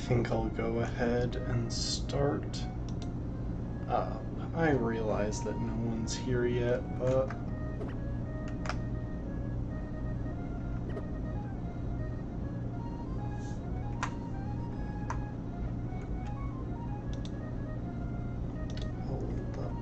think I'll go ahead and start up. I realize that no one's here yet, but hold up.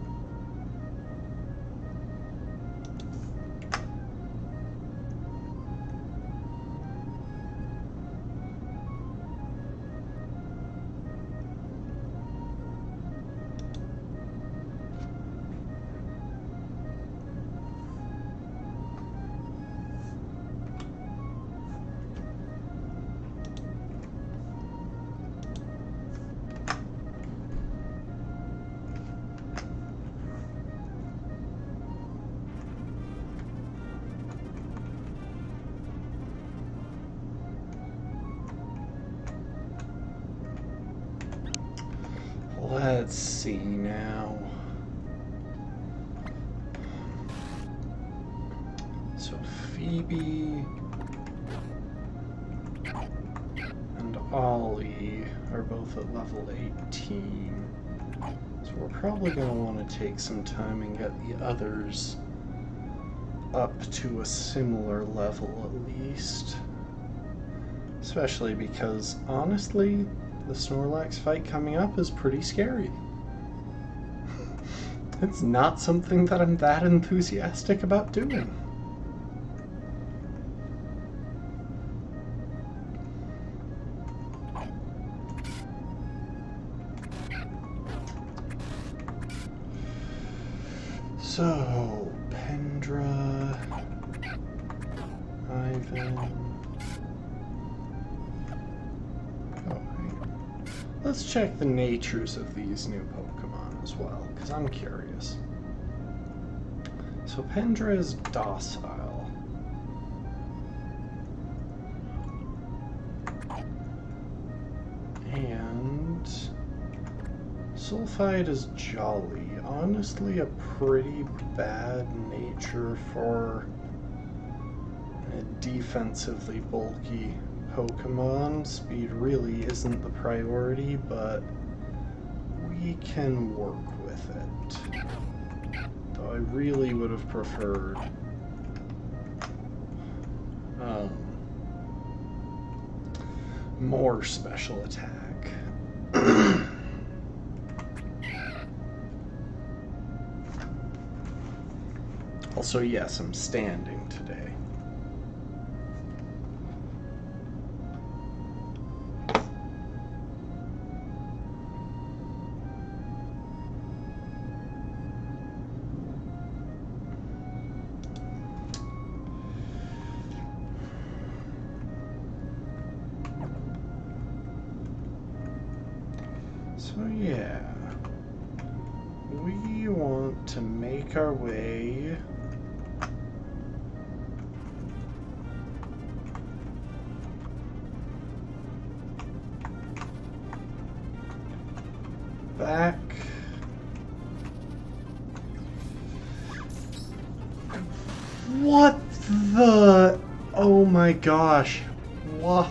Let's see now. So Phoebe and Ollie are both at level 18. So we're probably going to want to take some time and get the others up to a similar level at least. Especially because, honestly, the Snorlax fight coming up is pretty scary. It's not something that I'm that enthusiastic about doing. So, Pendra, Ivan. Let's check the natures of these new Pokemon as well, because I'm curious. So Pendra is docile. And Sulfide is jolly. Honestly, a pretty bad nature for a defensively bulky Pokemon. Speed really isn't the priority, but we can work with it. Though I really would have preferred more special attack. Also, yes, I'm standing today. So yeah, we want to make our way back. What the? Oh my gosh. What?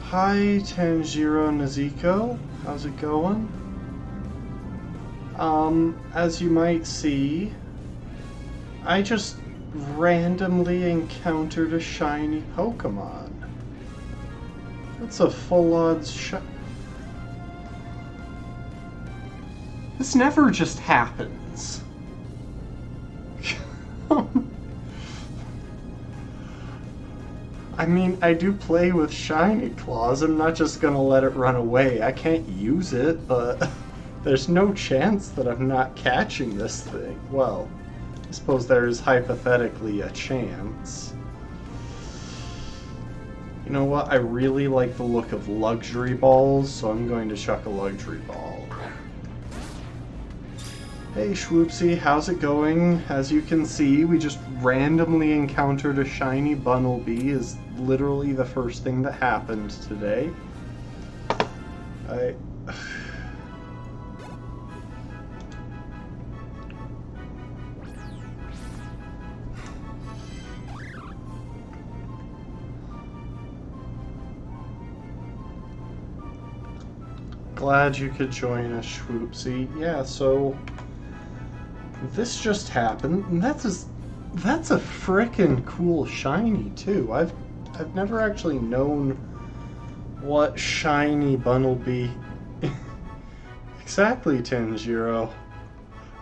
Hi, Tanjiro Nezuko. How's it going? As you might see, I just randomly encountered a shiny Pokemon. That's a full odds shot. This never just happens. I mean, I do play with shiny claws. I'm not just gonna let it run away. I can't use it, but there's no chance that I'm not catching this thing. Well, I suppose there's hypothetically a chance. You know what? I really like the look of luxury balls, so I'm going to chuck a luxury ball. Hey Schwoopsy, how's it going? As you can see, we just randomly encountered a shiny Bunnelby, is literally the first thing that happened today. Glad you could join us, Schwoopsy. Yeah, so this just happened, and that's a frickin' cool shiny too. I've never actually known what shiny Bunnelby exactly, Tanjiro.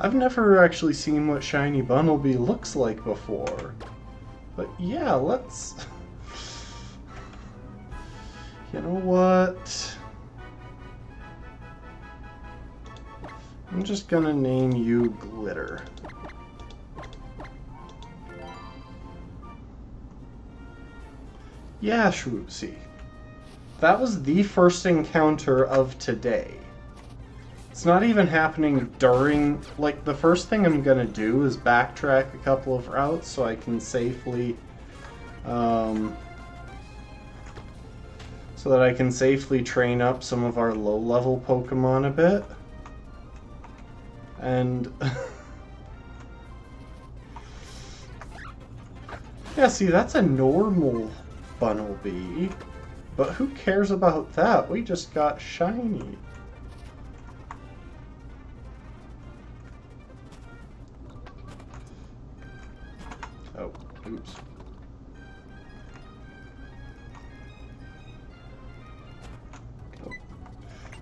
I've never actually seen what shiny Bunnelby looks like before. But yeah, let's. You know what? I'm just gonna name you Glitter. Yeah, Schwoopsy. That was the first encounter of today. It's not even happening during... Like, the first thing I'm gonna do is backtrack a couple of routes so I can safely... so that I can safely train up some of our low-level Pokemon a bit. And... yeah, see, that's a normal Bunnelby. But who cares about that? We just got shiny. Oh, oops.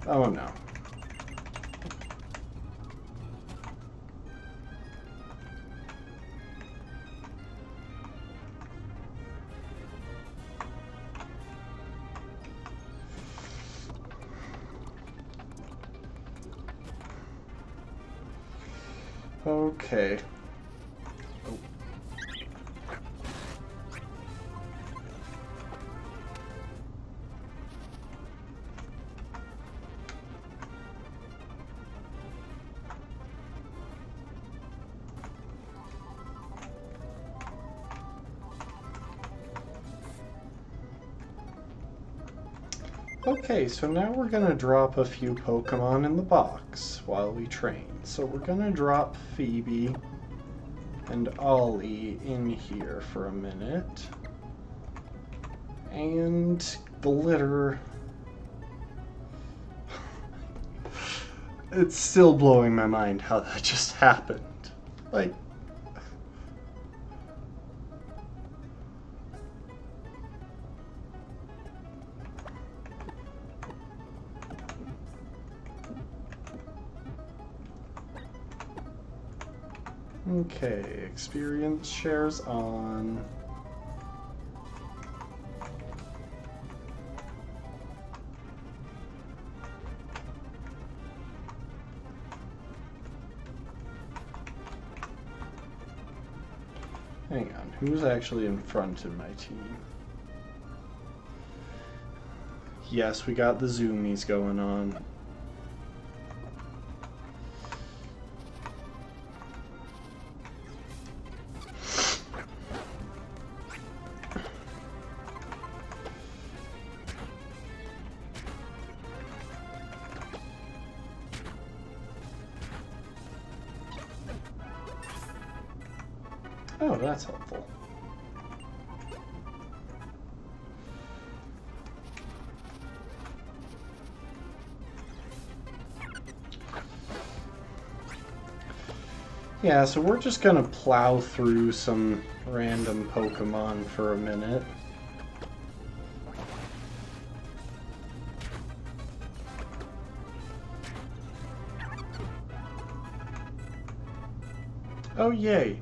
Oh no. Okay. Oh. Okay, so now we're gonna drop a few Pokemon in the box while we train. So we're gonna drop Phoebe and Ollie in here for a minute. And Glitter. It's still blowing my mind how that just happened. Like, okay, experience shares on. Hang on, who's actually in front in my team? Yes, we got the zoomies going on. Oh, that's helpful. Yeah, so we're just gonna plow through some random Pokemon for a minute. Oh, yay.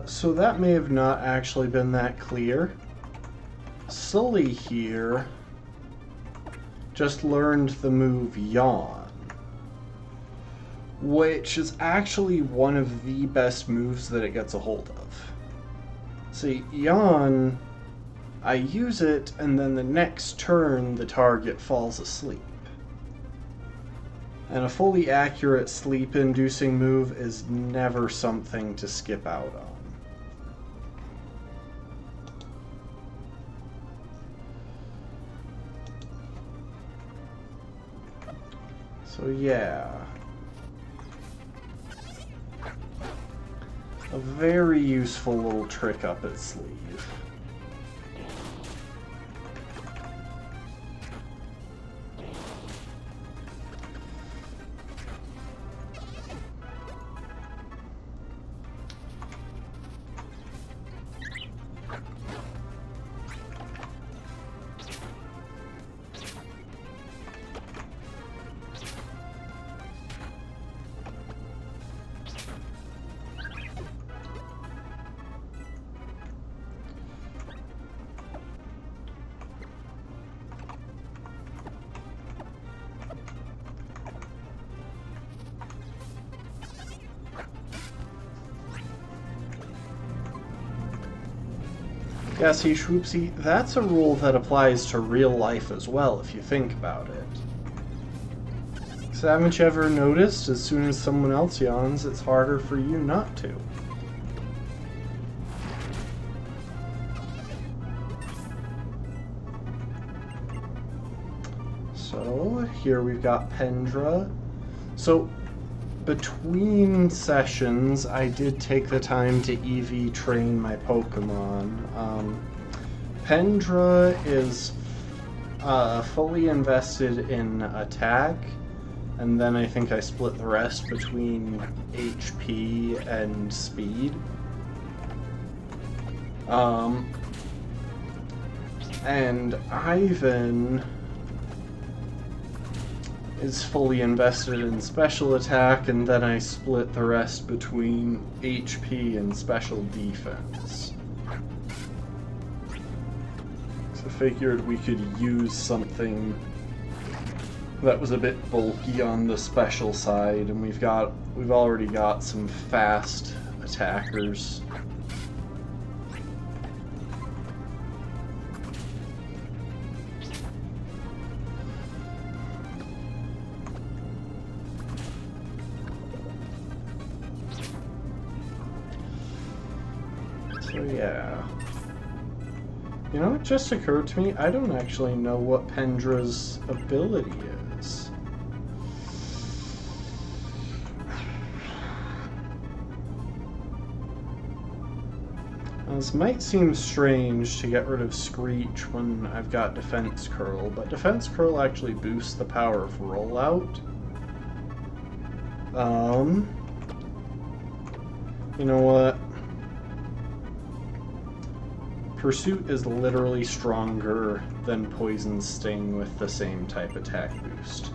So that may have not actually been that clear. Sully here just learned the move Yawn, which is actually one of the best moves that it gets a hold of. See, Yawn, I use it, and then the next turn the target falls asleep. And a fully accurate sleep-inducing move is never something to skip out on. So yeah. A very useful little trick up its sleeve. Yeah, see, Shwoopsy, that's a rule that applies to real life as well, if you think about it. So haven't you ever noticed, as soon as someone else yawns, it's harder for you not to? So, here we've got Pendra. So, between sessions, I did take the time to EV train my Pokemon. Pendra is fully invested in attack, and then I think I split the rest between HP and speed. And Ivan is fully invested in special attack, and then I split the rest between HP and special defense. So I figured we could use something that was a bit bulky on the special side, and we've already got some fast attackers. So yeah. You know, it just occurred to me, I don't actually know what Pendra's ability is. Now, this might seem strange to get rid of Screech when I've got Defense Curl, but Defense Curl actually boosts the power of Rollout. You know what? Pursuit is literally stronger than Poison Sting with the same type attack boost.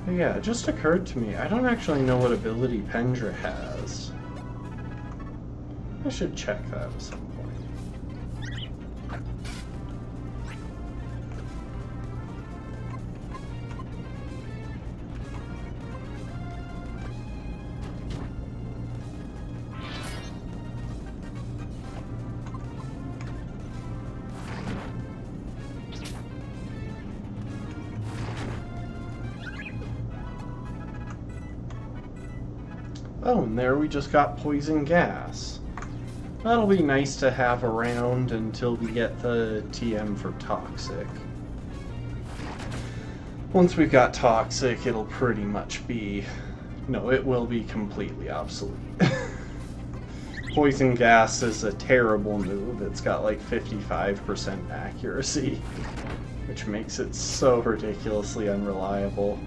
But yeah, it just occurred to me, I don't actually know what ability Pendra has. I should check that at some point. Oh, and there we just got Poison Gas. That'll be nice to have around until we get the TM for Toxic. Once we've got Toxic, it'll pretty much be... No, it will be completely obsolete. Poison Gas is a terrible move. It's got like 55% accuracy, which makes it so ridiculously unreliable.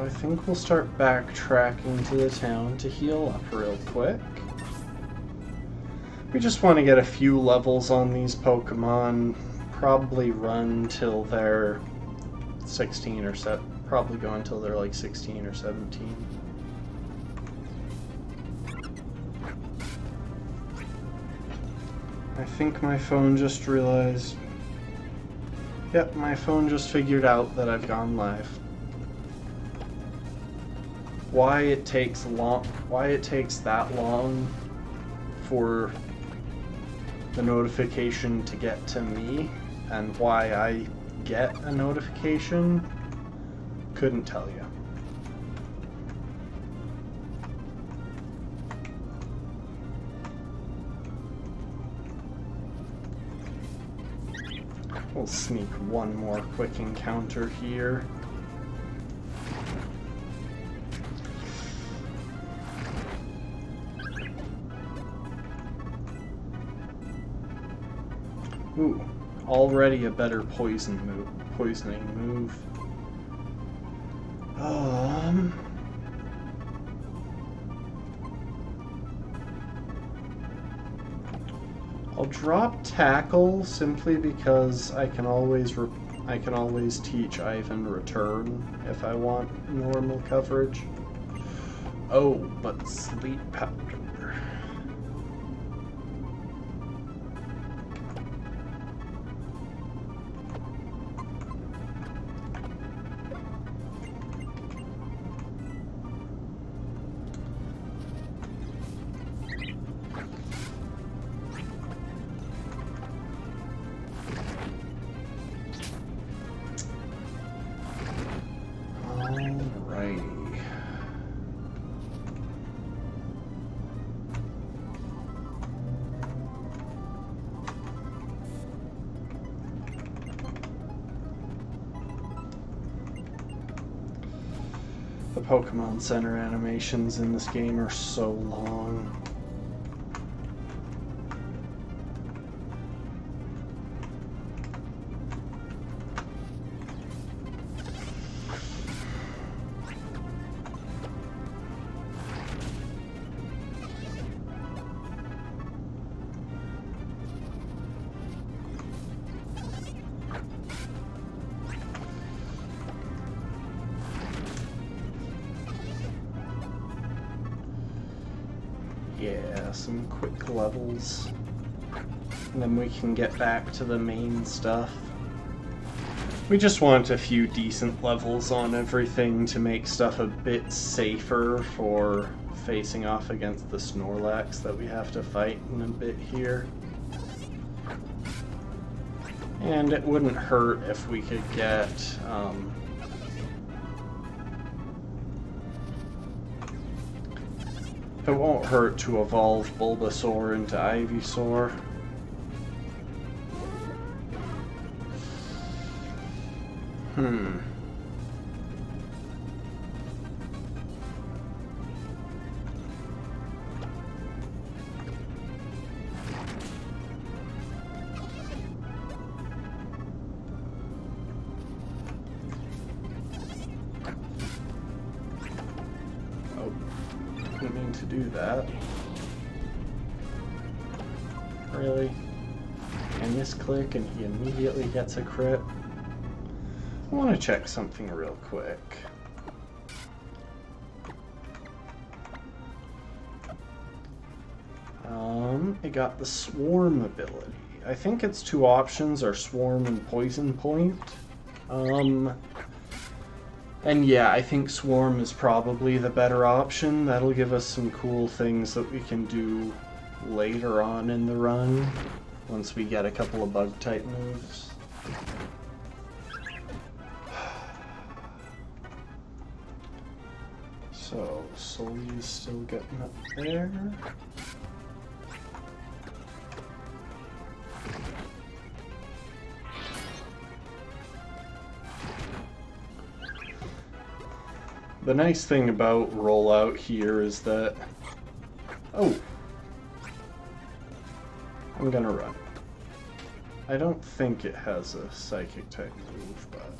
I think we'll start backtracking to the town to heal up real quick. We just want to get a few levels on these Pokemon, probably run till they're 16 or probably go until they're like 16 or 17. I think my phone just realized... Yep, my phone just figured out that I've gone live. Why it takes that long for the notification to get to me, and why I get a notification, couldn't tell you. We'll sneak one more quick encounter here. Ooh, already a better poisoning move. I'll drop Tackle simply because I can always teach Ivan Return if I want normal coverage. Oh, but Sleep Powder. The Pokemon Center animations in this game are so long. Yeah, some quick levels. And then we can get back to the main stuff. We just want a few decent levels on everything to make stuff a bit safer for facing off against the Snorlax that we have to fight in a bit here. And it wouldn't hurt if we could get... it won't hurt to evolve Bulbasaur into Ivysaur. Didn't mean to do that. Really? I misclick and he immediately gets a crit? I want to check something real quick. It got the Swarm ability. I think its two options are Swarm and Poison Point. And yeah, I think Swarm is probably the better option. That'll give us some cool things that we can do later on in the run, once we get a couple of Bug-type moves. So, Sully's still getting up there. The nice thing about rollout here is that... Oh! I'm gonna run. I don't think it has a psychic type move, but...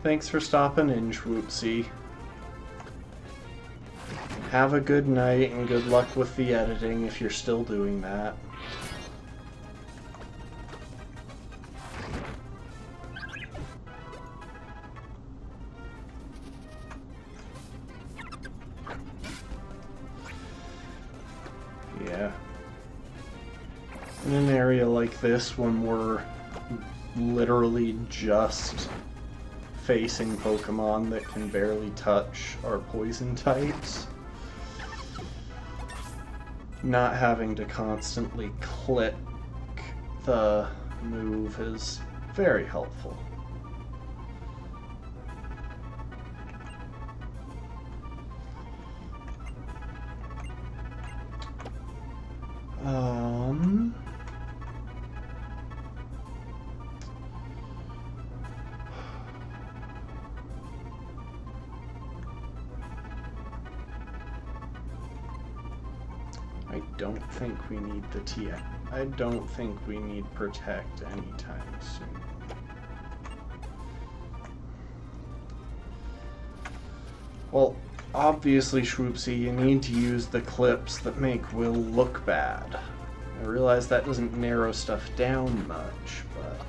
Thanks for stopping in, Schwoopsie. Have a good night and good luck with the editing if you're still doing that. like this when we're literally just facing Pokemon that can barely touch our poison types. Not having to constantly click the move is very helpful. I don't think we need the TX. I don't think we need Protect anytime soon. Well, obviously, Swoopsy, you need to use the clips that make Will look bad. I realize that doesn't narrow stuff down much, but...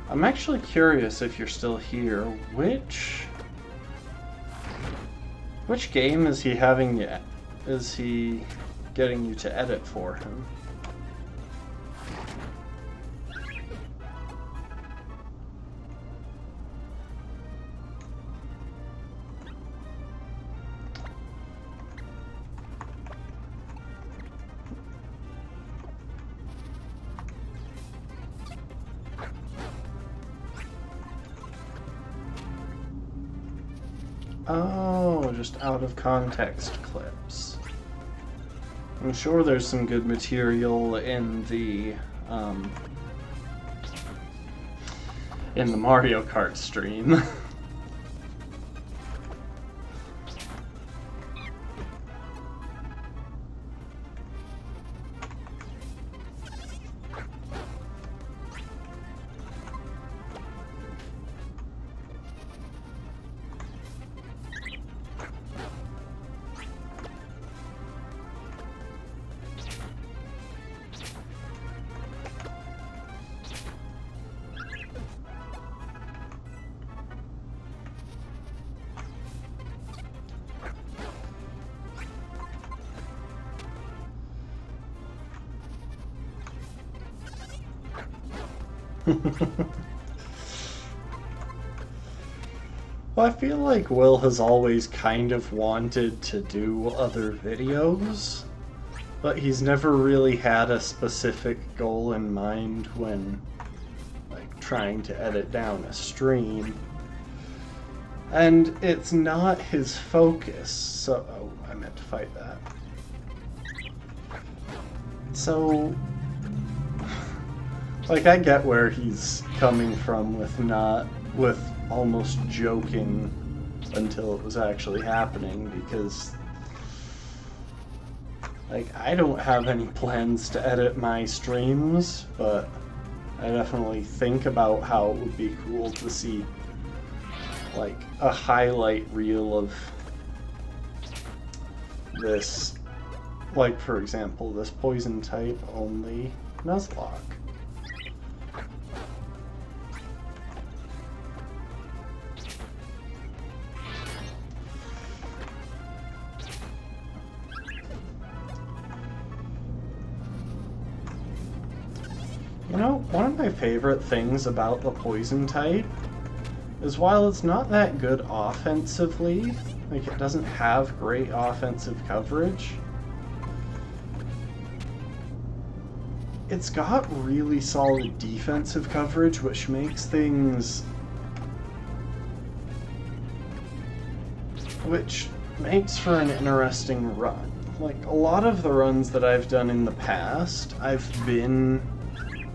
I'm actually curious if you're still here. Which game is he having you? Is he getting you to edit for him? Oh, just out of context clips. I'm sure there's some good material in the Mario Kart stream. Well, I feel like Will has always kind of wanted to do other videos, but he's never really had a specific goal in mind when, like, trying to edit down a stream. And it's not his focus, so... Oh, I meant to fight that. So... Like, I get where he's coming from with almost joking until it was actually happening, because, like, I don't have any plans to edit my streams, but I definitely think about how it would be cool to see, like, a highlight reel of this, like, for example, this Poison-type only Nuzlocke. You know, one of my favorite things about the Poison-type is while it's not that good offensively, like it doesn't have great offensive coverage, it's got really solid defensive coverage, which makes things... which makes for an interesting run. Like, a lot of the runs that I've done in the past, I've been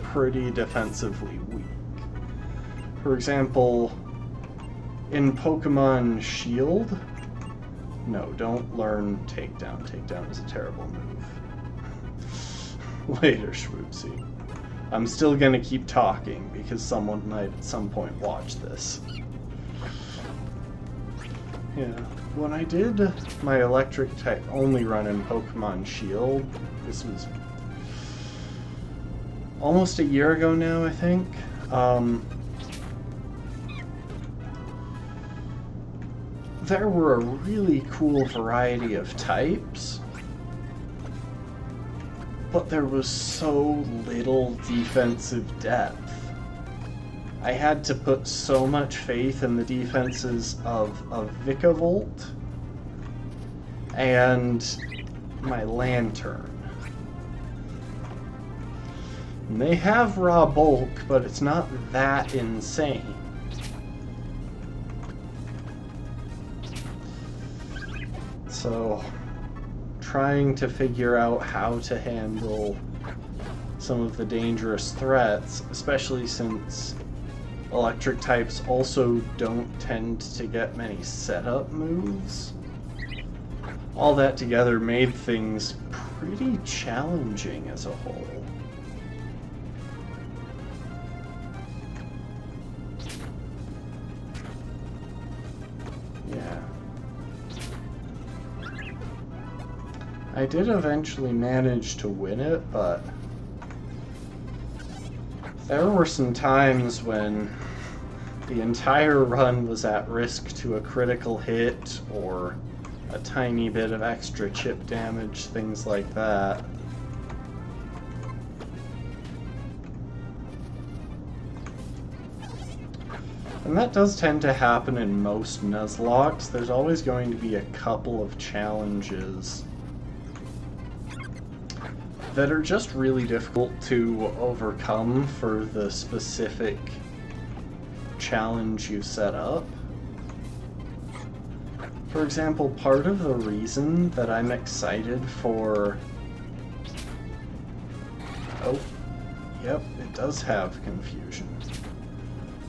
pretty defensively weak. For example, in Pokemon Shield... No, don't learn Takedown. Takedown is a terrible move. Later, Swoopsy. I'm still gonna keep talking because someone might at some point watch this. Yeah, when I did my electric type only run in Pokemon Shield, this was almost a year ago now, I think. There were a really cool variety of types, but there was so little defensive depth. I had to put so much faith in the defenses of Vikavolt and my Lantern. And they have raw bulk, but it's not that insane. So, trying to figure out how to handle some of the dangerous threats, especially since electric types also don't tend to get many setup moves. All that together made things pretty challenging as a whole. Yeah. I did eventually manage to win it, but there were some times when the entire run was at risk to a critical hit or a tiny bit of extra chip damage, things like that. And that does tend to happen in most Nuzlockes. There's always going to be a couple of challenges that are just really difficult to overcome for the specific challenge you set up. For example, part of the reason that I'm excited for... Oh, yep, it does have confusion.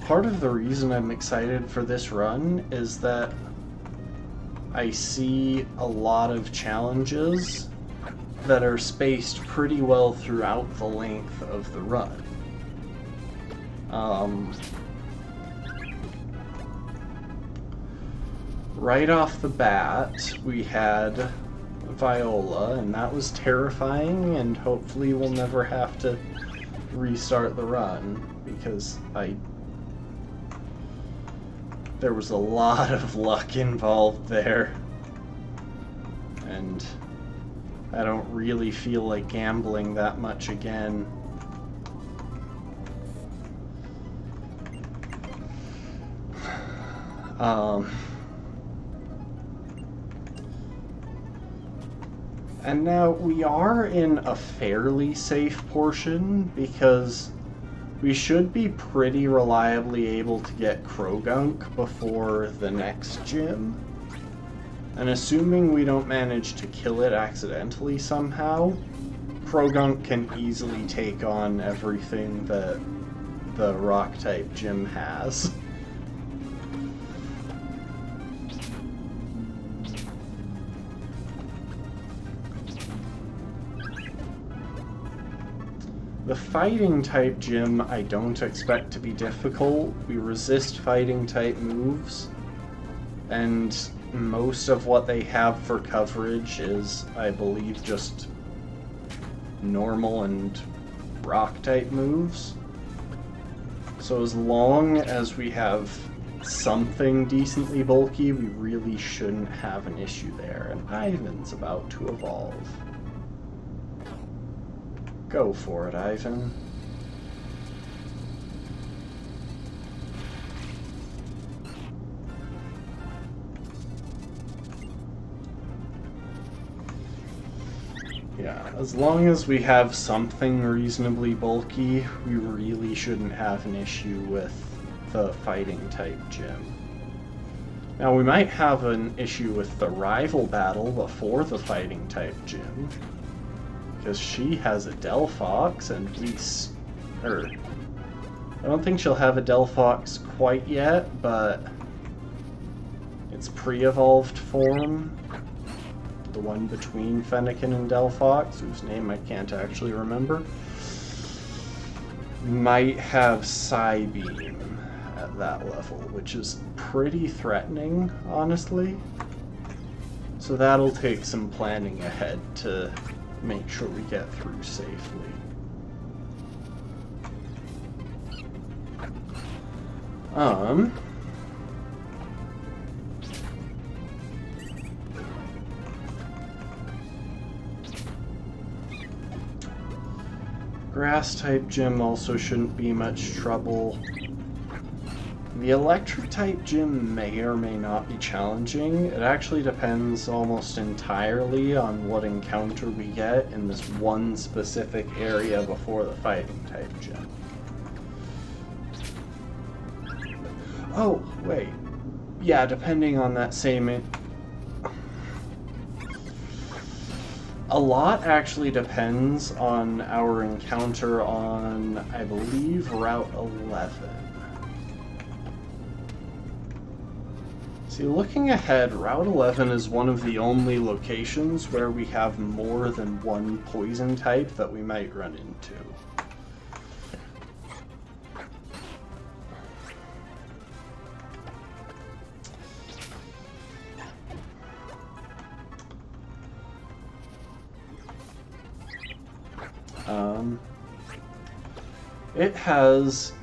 Part of the reason I'm excited for this run is that I see a lot of challenges that are spaced pretty well throughout the length of the run. Right off the bat, we had Viola, and that was terrifying, and hopefully we'll never have to restart the run, because there was a lot of luck involved there. And I don't really feel like gambling that much again. And now we are in a fairly safe portion because we should be pretty reliably able to get Krogunk before the next gym. And assuming we don't manage to kill it accidentally somehow, Krogunk can easily take on everything that the Rock-type gym has. The Fighting-type gym I don't expect to be difficult. We resist Fighting-type moves, and most of what they have for coverage is, I believe, just normal and rock-type moves. So as long as we have something decently bulky, we really shouldn't have an issue there. And Ivan's about to evolve. Go for it, Ivan. Yeah, as long as we have something reasonably bulky, we really shouldn't have an issue with the Fighting-type gym. Now, we might have an issue with the rival battle before the Fighting-type gym, because she has a Delphox, and I don't think she'll have a Delphox quite yet, but its pre-evolved form, the one between Fennekin and Delphox, whose name I can't actually remember, might have Psybeam at that level, which is pretty threatening, honestly. So that'll take some planning ahead to make sure we get through safely. Grass-type gym also shouldn't be much trouble. The electric-type gym may or may not be challenging. It actually depends almost entirely on what encounter we get in this one specific area before the fighting-type gym. Oh, wait. Yeah, depending on that same... A lot actually depends on our encounter on, I believe, Route 11. See, looking ahead, Route 11 is one of the only locations where we have more than one poison type that we might run into. It has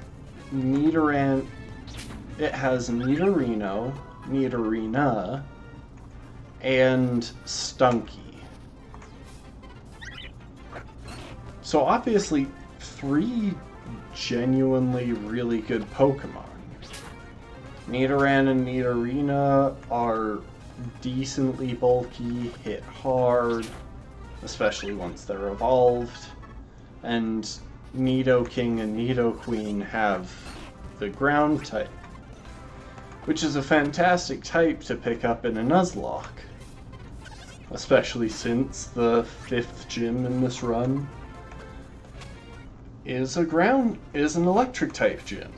Nidorino, Nidorina, and Stunky. So obviously, 3 genuinely really good Pokemon. Nidoran and Nidorina are decently bulky, hit hard, especially once they're evolved, and Nidoking and Nidoqueen have the ground type, which is a fantastic type to pick up in a Nuzlocke, especially since the 5th gym in this run is an electric type gym.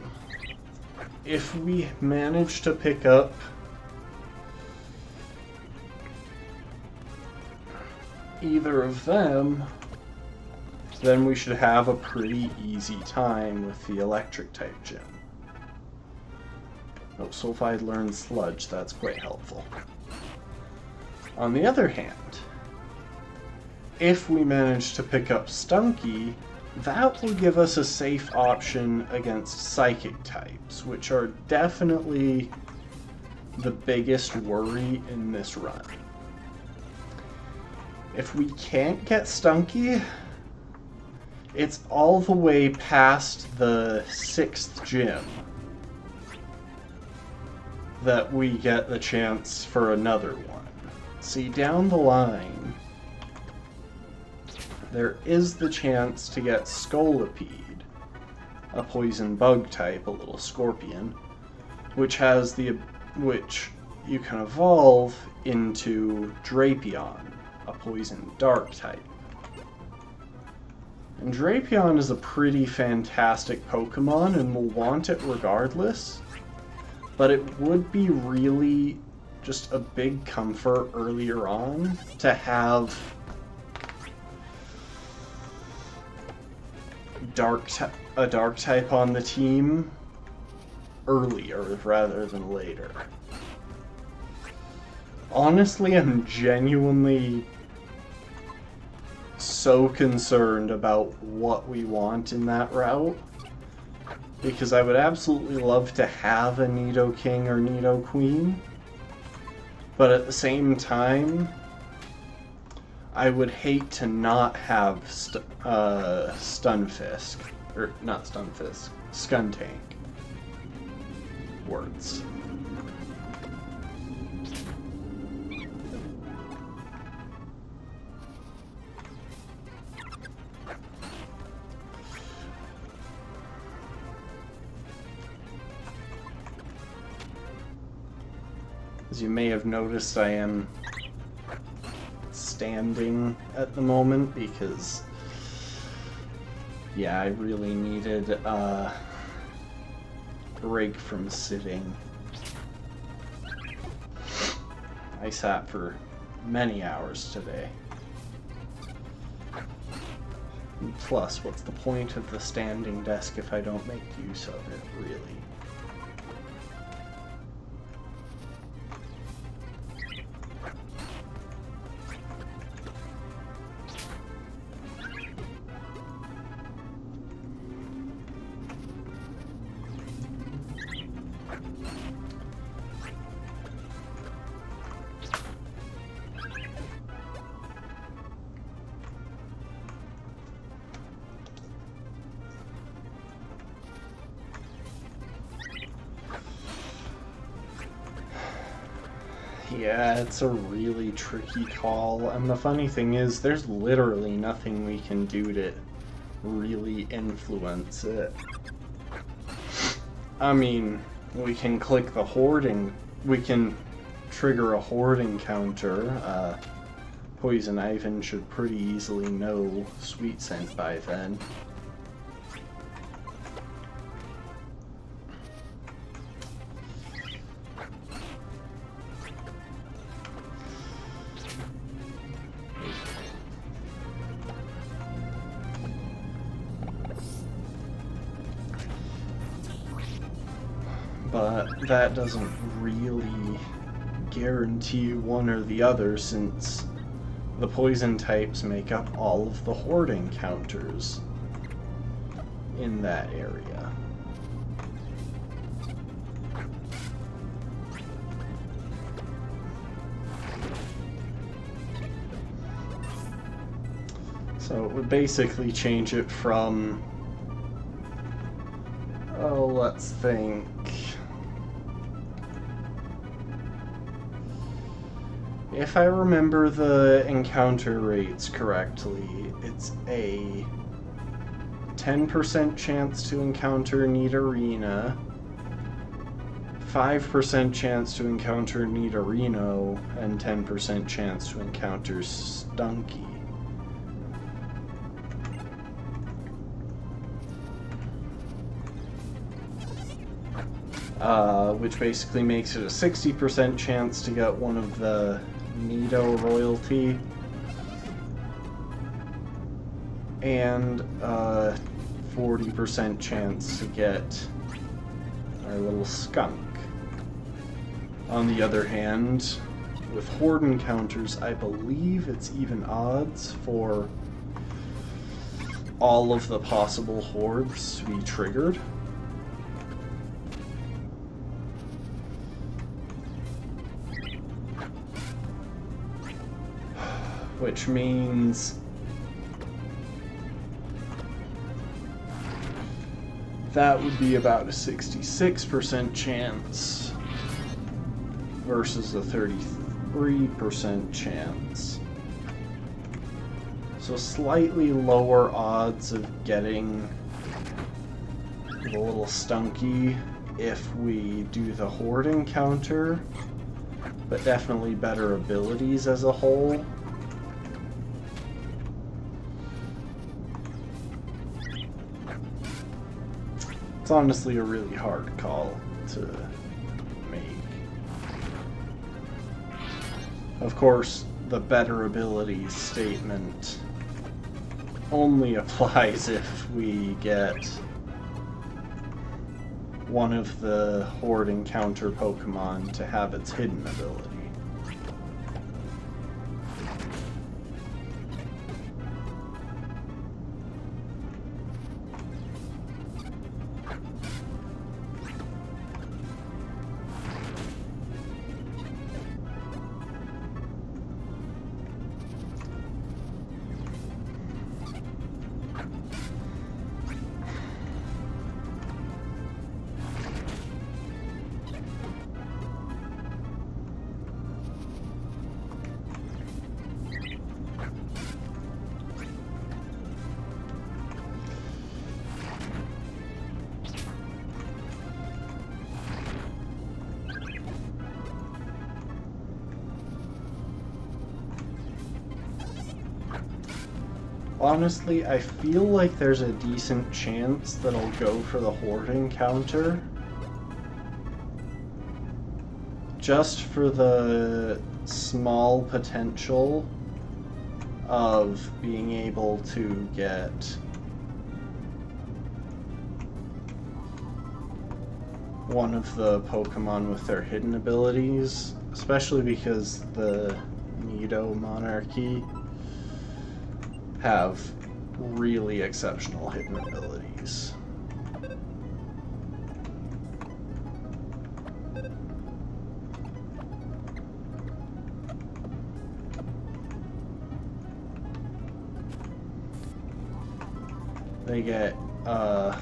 If we manage to pick up either of them, then we should have a pretty easy time with the electric type gym. Oh, Sulfide learns Sludge, that's quite helpful. On the other hand, if we manage to pick up Stunky, that will give us a safe option against psychic types, which are definitely the biggest worry in this run. If we can't get Stunky, it's all the way past the 6th gym that we get the chance for another one. See, down the line, there is the chance to get Scolipede, a poison bug type, a little scorpion, which you can evolve into Drapion, a poison dark type. And Drapion is a pretty fantastic Pokemon, and we'll want it regardless, but it would be really just a big comfort earlier on to have a dark type on the team earlier rather than later. Honestly, I'm genuinely so concerned about what we want in that route, because I would absolutely love to have a Nidoking or Nidoqueen, but at the same time, I would hate to not have Stunfisk, or not Stunfisk, Skuntank. Words. As you may have noticed, I am standing at the moment because, yeah, I really needed a break from sitting. I sat for many hours today. And plus, what's the point of the standing desk if I don't make use of it, really? Yeah, it's a really tricky call, and the funny thing is, there's literally nothing we can do to really influence it. I mean, we can click the hoarding, we can trigger a hoarding counter. Poison Ivan should pretty easily know Sweet Scent by then. But that doesn't really guarantee one or the other, since the poison types make up all of the hoarding counters in that area. So it would basically change it from, oh, let's think. If I remember the encounter rates correctly, it's a 10% chance to encounter Nidorino, 5% chance to encounter Nidorino, and 10% chance to encounter Stunky. Which basically makes it a 60% chance to get one of the Nido royalty, and a 40% chance to get our little skunk. On the other hand, with horde encounters, I believe it's even odds for all of the possible hordes to be triggered. Which means that would be about a 66% chance versus a 33% chance. So slightly lower odds of getting the little Stunky if we do the horde encounter, but definitely better abilities as a whole. It's honestly a really hard call to make. Of course, the better abilities statement only applies if we get one of the horde encounter Pokemon to have its hidden ability. Honestly, I feel like there's a decent chance that I'll go for the horde encounter. Just for the small potential of being able to get one of the Pokemon with their hidden abilities, especially because the Nido Monarchy have really exceptional hidden abilities. They get, well,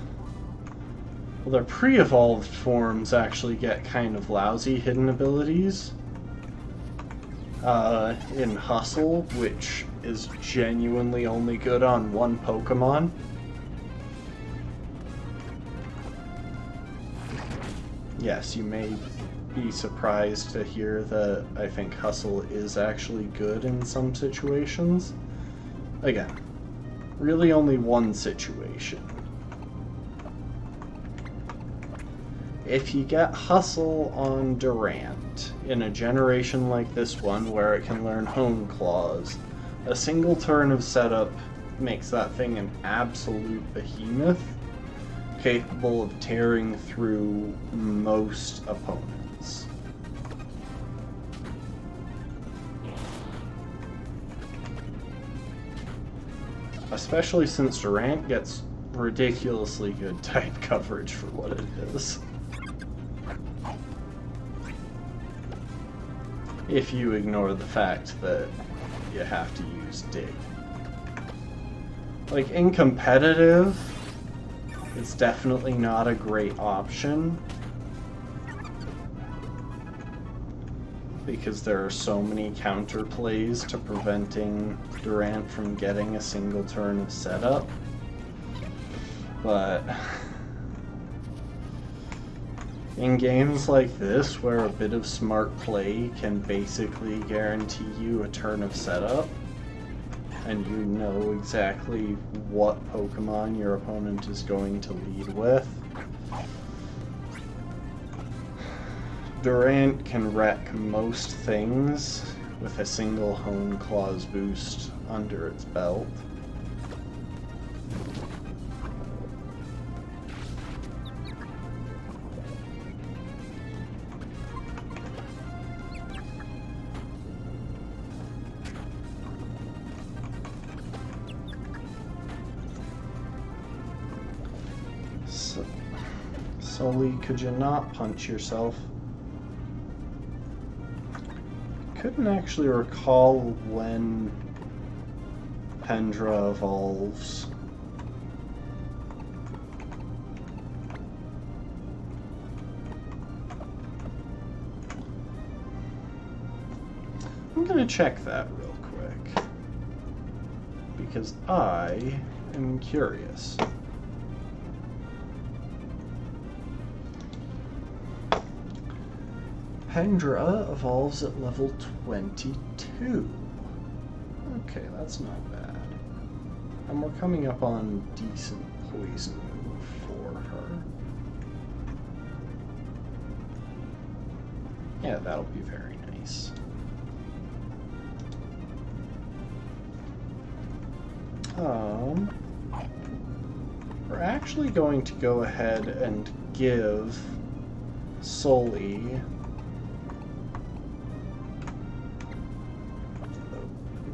their pre-evolved forms actually get kind of lousy hidden abilities. in Hustle, which is genuinely only good on one Pokemon. Yes, you may be surprised to hear that I think Hustle is actually good in some situations. Again, really only one situation. If you get Hustle on Durant, in a generation like this one where it can learn Hone Clause, a single turn of setup makes that thing an absolute behemoth, capable of tearing through most opponents. Especially since Durant gets ridiculously good type coverage for what it is. If you ignore the fact that you have to use Dig. Like, in competitive, it's definitely not a great option, because there are so many counterplays to preventing Durant from getting a single turn of setup. But in games like this, where a bit of smart play can basically guarantee you a turn of setup, and you know exactly what Pokemon your opponent is going to lead with, Durant can wreck most things with a single Hone Clause boost under its belt. Sully, could you not punch yourself? Couldn't actually recall when Pendra evolves. I'm gonna check that real quick, because I am curious. Pendra evolves at level 22. Okay, that's not bad. And we're coming up on decent poison move for her. Yeah, that'll be very nice. We're actually going to go ahead and give Sully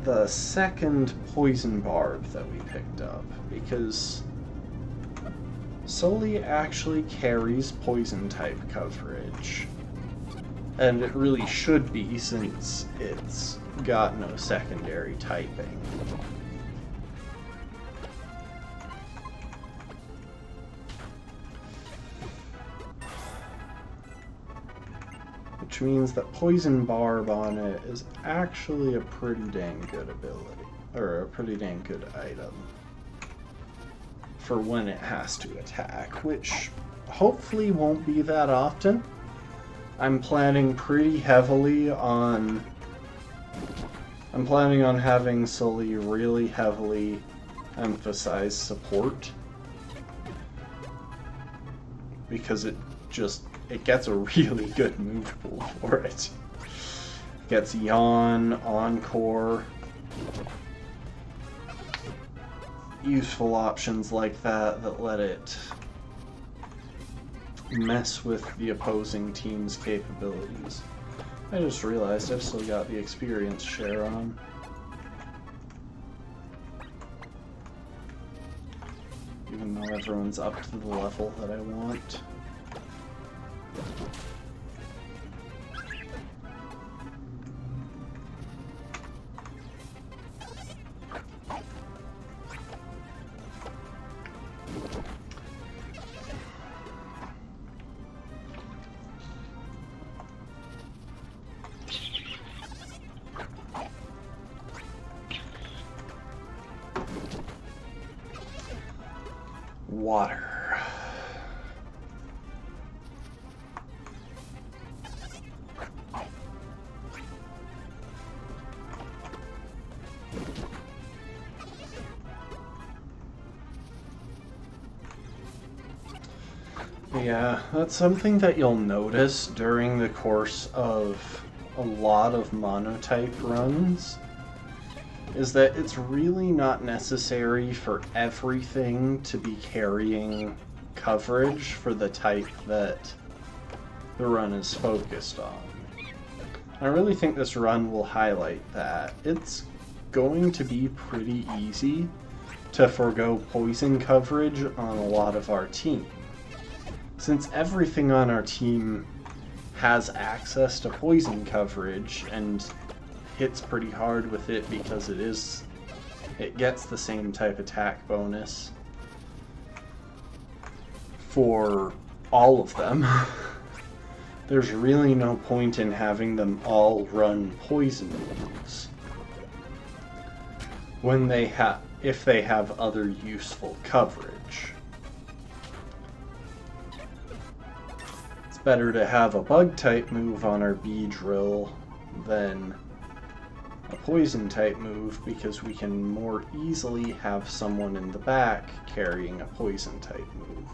the second poison barb that we picked up, because Sully actually carries poison type coverage, and it really should be, since it's got no secondary typing. Which means that Poison Barb on it is actually a pretty dang good ability, or a pretty dang good item for when it has to attack, which hopefully won't be that often. I'm planning on having Sully really heavily emphasize support, because it gets a really good move pool for it. Gets Yawn, Encore, useful options like that that let it mess with the opposing team's capabilities. I just realized I've still got the experience share on. Even though everyone's up to the level that I want. water. Yeah, that's something that you'll notice during the course of a lot of monotype runs, is that it's really not necessary for everything to be carrying coverage for the type that the run is focused on. I really think this run will highlight that. It's going to be pretty easy to forgo poison coverage on a lot of our team. Since everything on our team has access to poison coverage and hits pretty hard with it because it gets the same type attack bonus for all of them, there's really no point in having them all run poison moves when if they have other useful coverage. Better to have a bug type move on our Beedrill than a poison type move, because we can more easily have someone in the back carrying a poison type move.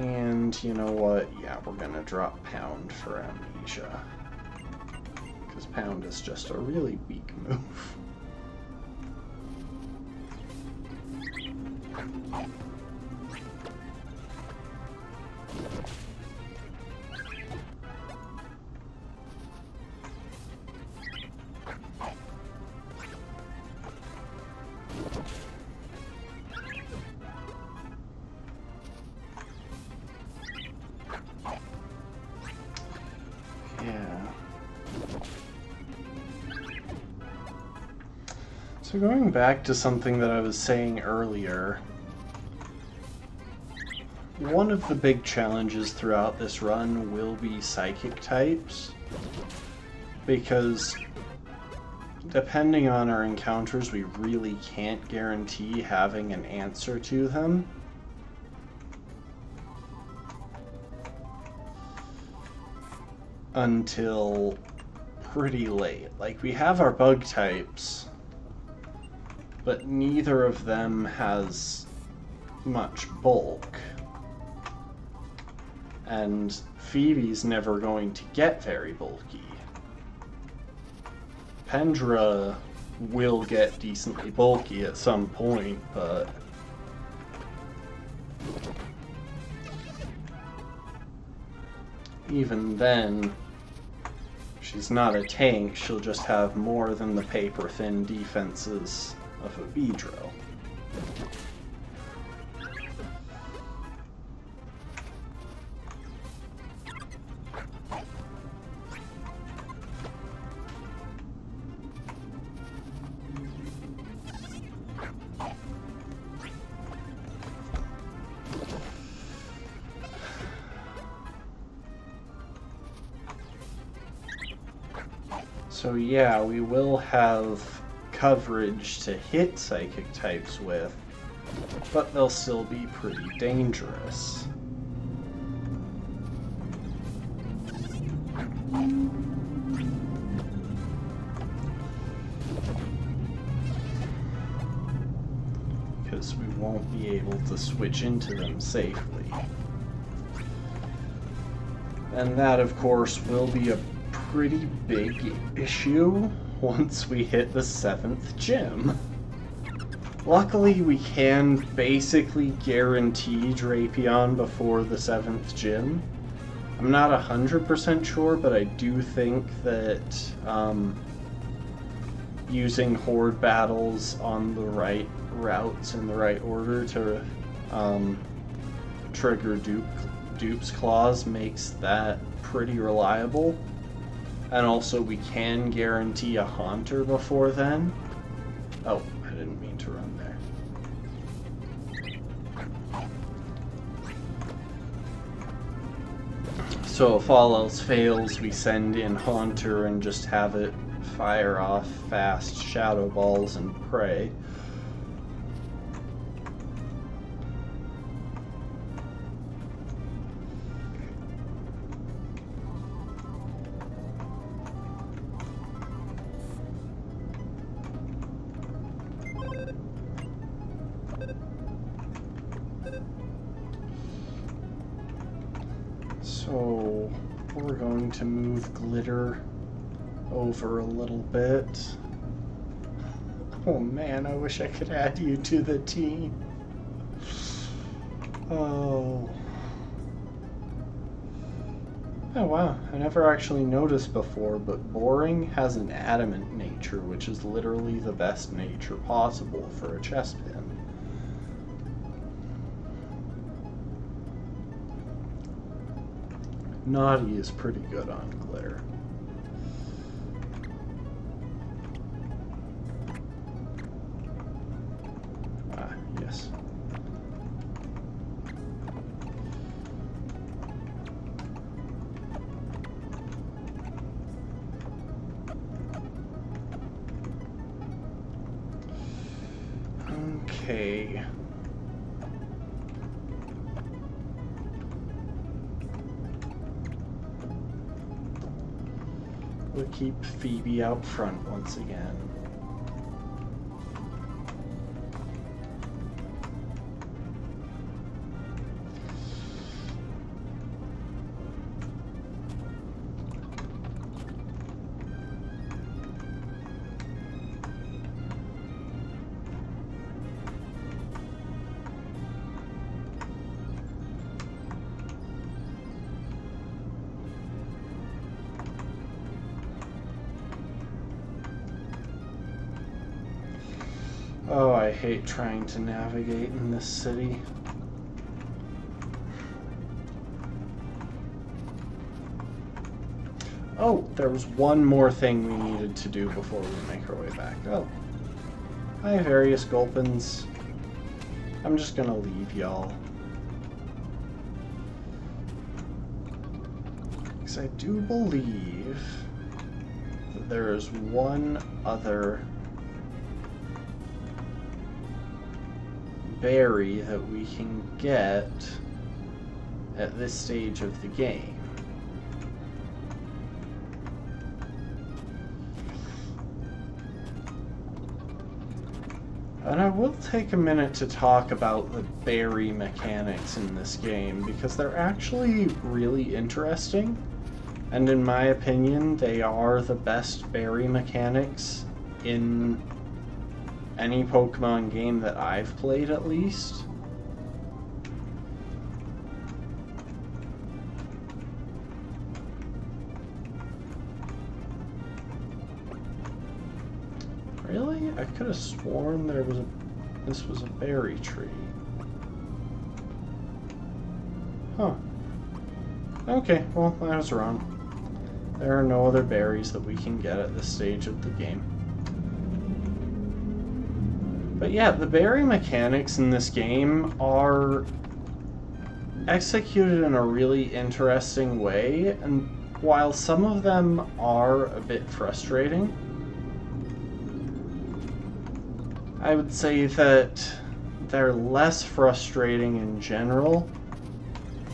And you know what? Yeah, we're gonna drop Pound for Amnesia, because Pound is just a really weak move. So going back to something that I was saying earlier, one of the big challenges throughout this run will be psychic types, because depending on our encounters, we really can't guarantee having an answer to them. Until pretty late. Like, we have our bug types, but neither of them has much bulk. And Phoebe's never going to get very bulky. Pendra will get decently bulky at some point, but even then, she's not a tank, she'll just have more than the paper-thin defenses of a Beedrill. So yeah, we will have coverage to hit psychic types with, but they'll still be pretty dangerous. Because we won't be able to switch into them safely. And that, of course, will be a pretty big issue once we hit the 7th gym. Luckily, we can basically guarantee Drapion before the 7th gym. I'm not 100% sure, but I do think that using horde battles on the right routes in the right order to trigger Dupes Clause makes that pretty reliable. And also, we can guarantee a Haunter before then. Oh, I didn't mean to run there. So if all else fails, we send in Haunter and just have it fire off fast Shadow Balls and pray. we're going to move glitter over a little bit. Oh man, I wish I could add you to the team. Oh. Oh wow, I never actually noticed before, but boring has an adamant nature, which is literally the best nature possible for a chess pin. Naughty is pretty good on glitter. Ah, yes. Okay. We'll keep Phoebe out front once again. Oh, I hate trying to navigate in this city. Oh, there was one more thing we needed to do before we make our way back. Oh. Hi, various Gulpins. I'm just gonna leave y'all. Because I do believe that there is one other berry that we can get at this stage of the game. And I will take a minute to talk about the berry mechanics in this game, because they're actually really interesting, and in my opinion they are the best berry mechanics in any Pokemon game that I've played, at least. Really? I could have sworn this was a berry tree. Huh. Okay, well, I was wrong. There are no other berries that we can get at this stage of the game. But yeah, the berry mechanics in this game are executed in a really interesting way, and while some of them are a bit frustrating, I would say that they're less frustrating in general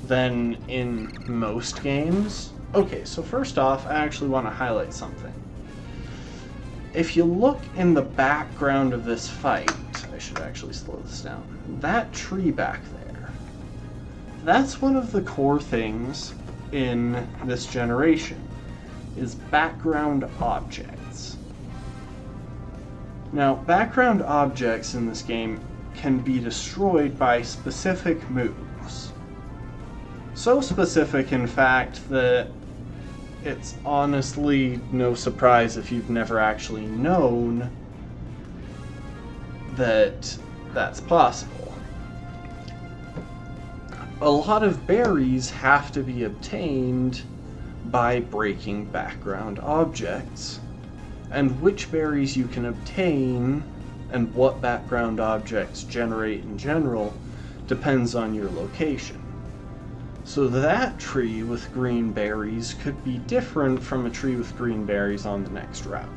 than in most games. Okay, so first off, I actually want to highlight something. If you look in the background of this fight, I should actually slow this down, that tree back there, that's one of the core things in this generation, is background objects. Now, background objects in this game can be destroyed by specific moves. So specific, in fact, that it's honestly no surprise if you've never actually known that that's possible. A lot of berries have to be obtained by breaking background objects, and which berries you can obtain and what background objects generate in general depends on your location. So that tree with green berries could be different from a tree with green berries on the next route.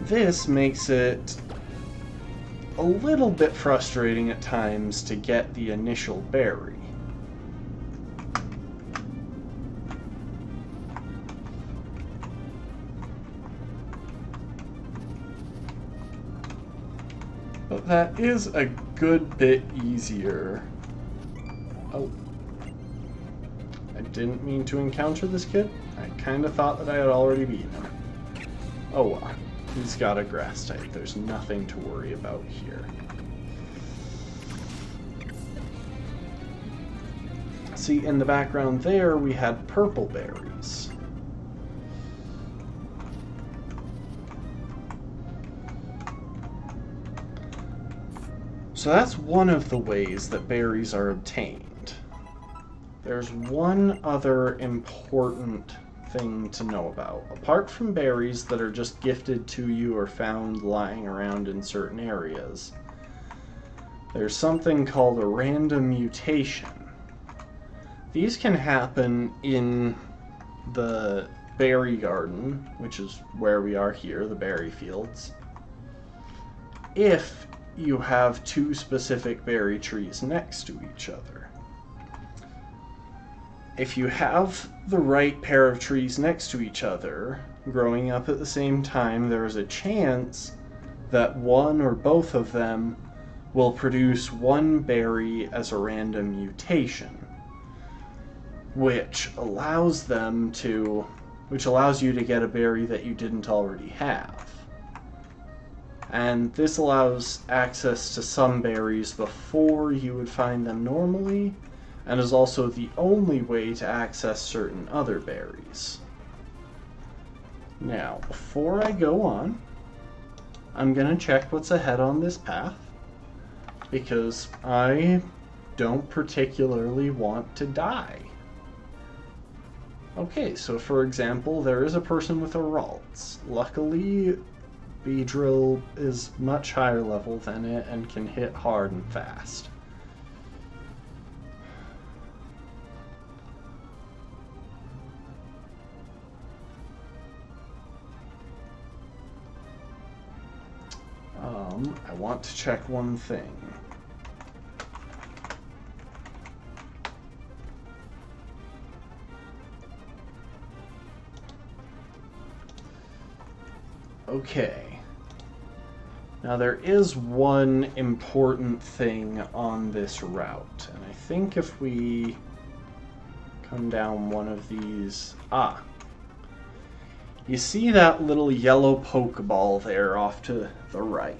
This makes it a little bit frustrating at times to get the initial berry. But that is a good bit easier. Oh. I didn't mean to encounter this kid. I kind of thought that I had already beaten him. Oh well, he's got a grass type. There's nothing to worry about here. See, in the background there, we had purple berries. So that's one of the ways that berries are obtained. There's one other important thing to know about. Apart from berries that are just gifted to you or found lying around in certain areas, there's something called a random mutation. These can happen in the berry garden, which is where we are here, the berry fields, if you have two specific berry trees next to each other. If you have the right pair of trees next to each other, growing up at the same time, there is a chance that one or both of them will produce one berry as a random mutation, which allows you to get a berry that you didn't already have. And this allows access to some berries before you would find them normally, and is also the only way to access certain other berries. Now, before I go on, I'm gonna check what's ahead on this path, because I don't particularly want to die. Okay, so for example, there is a person with a Ralts. Luckily, Beedrill is much higher level than it and can hit hard and fast. I want to check one thing. Okay. Now there is one important thing on this route, and I think if we come down one of these... You see that little yellow Pokeball there off to the right?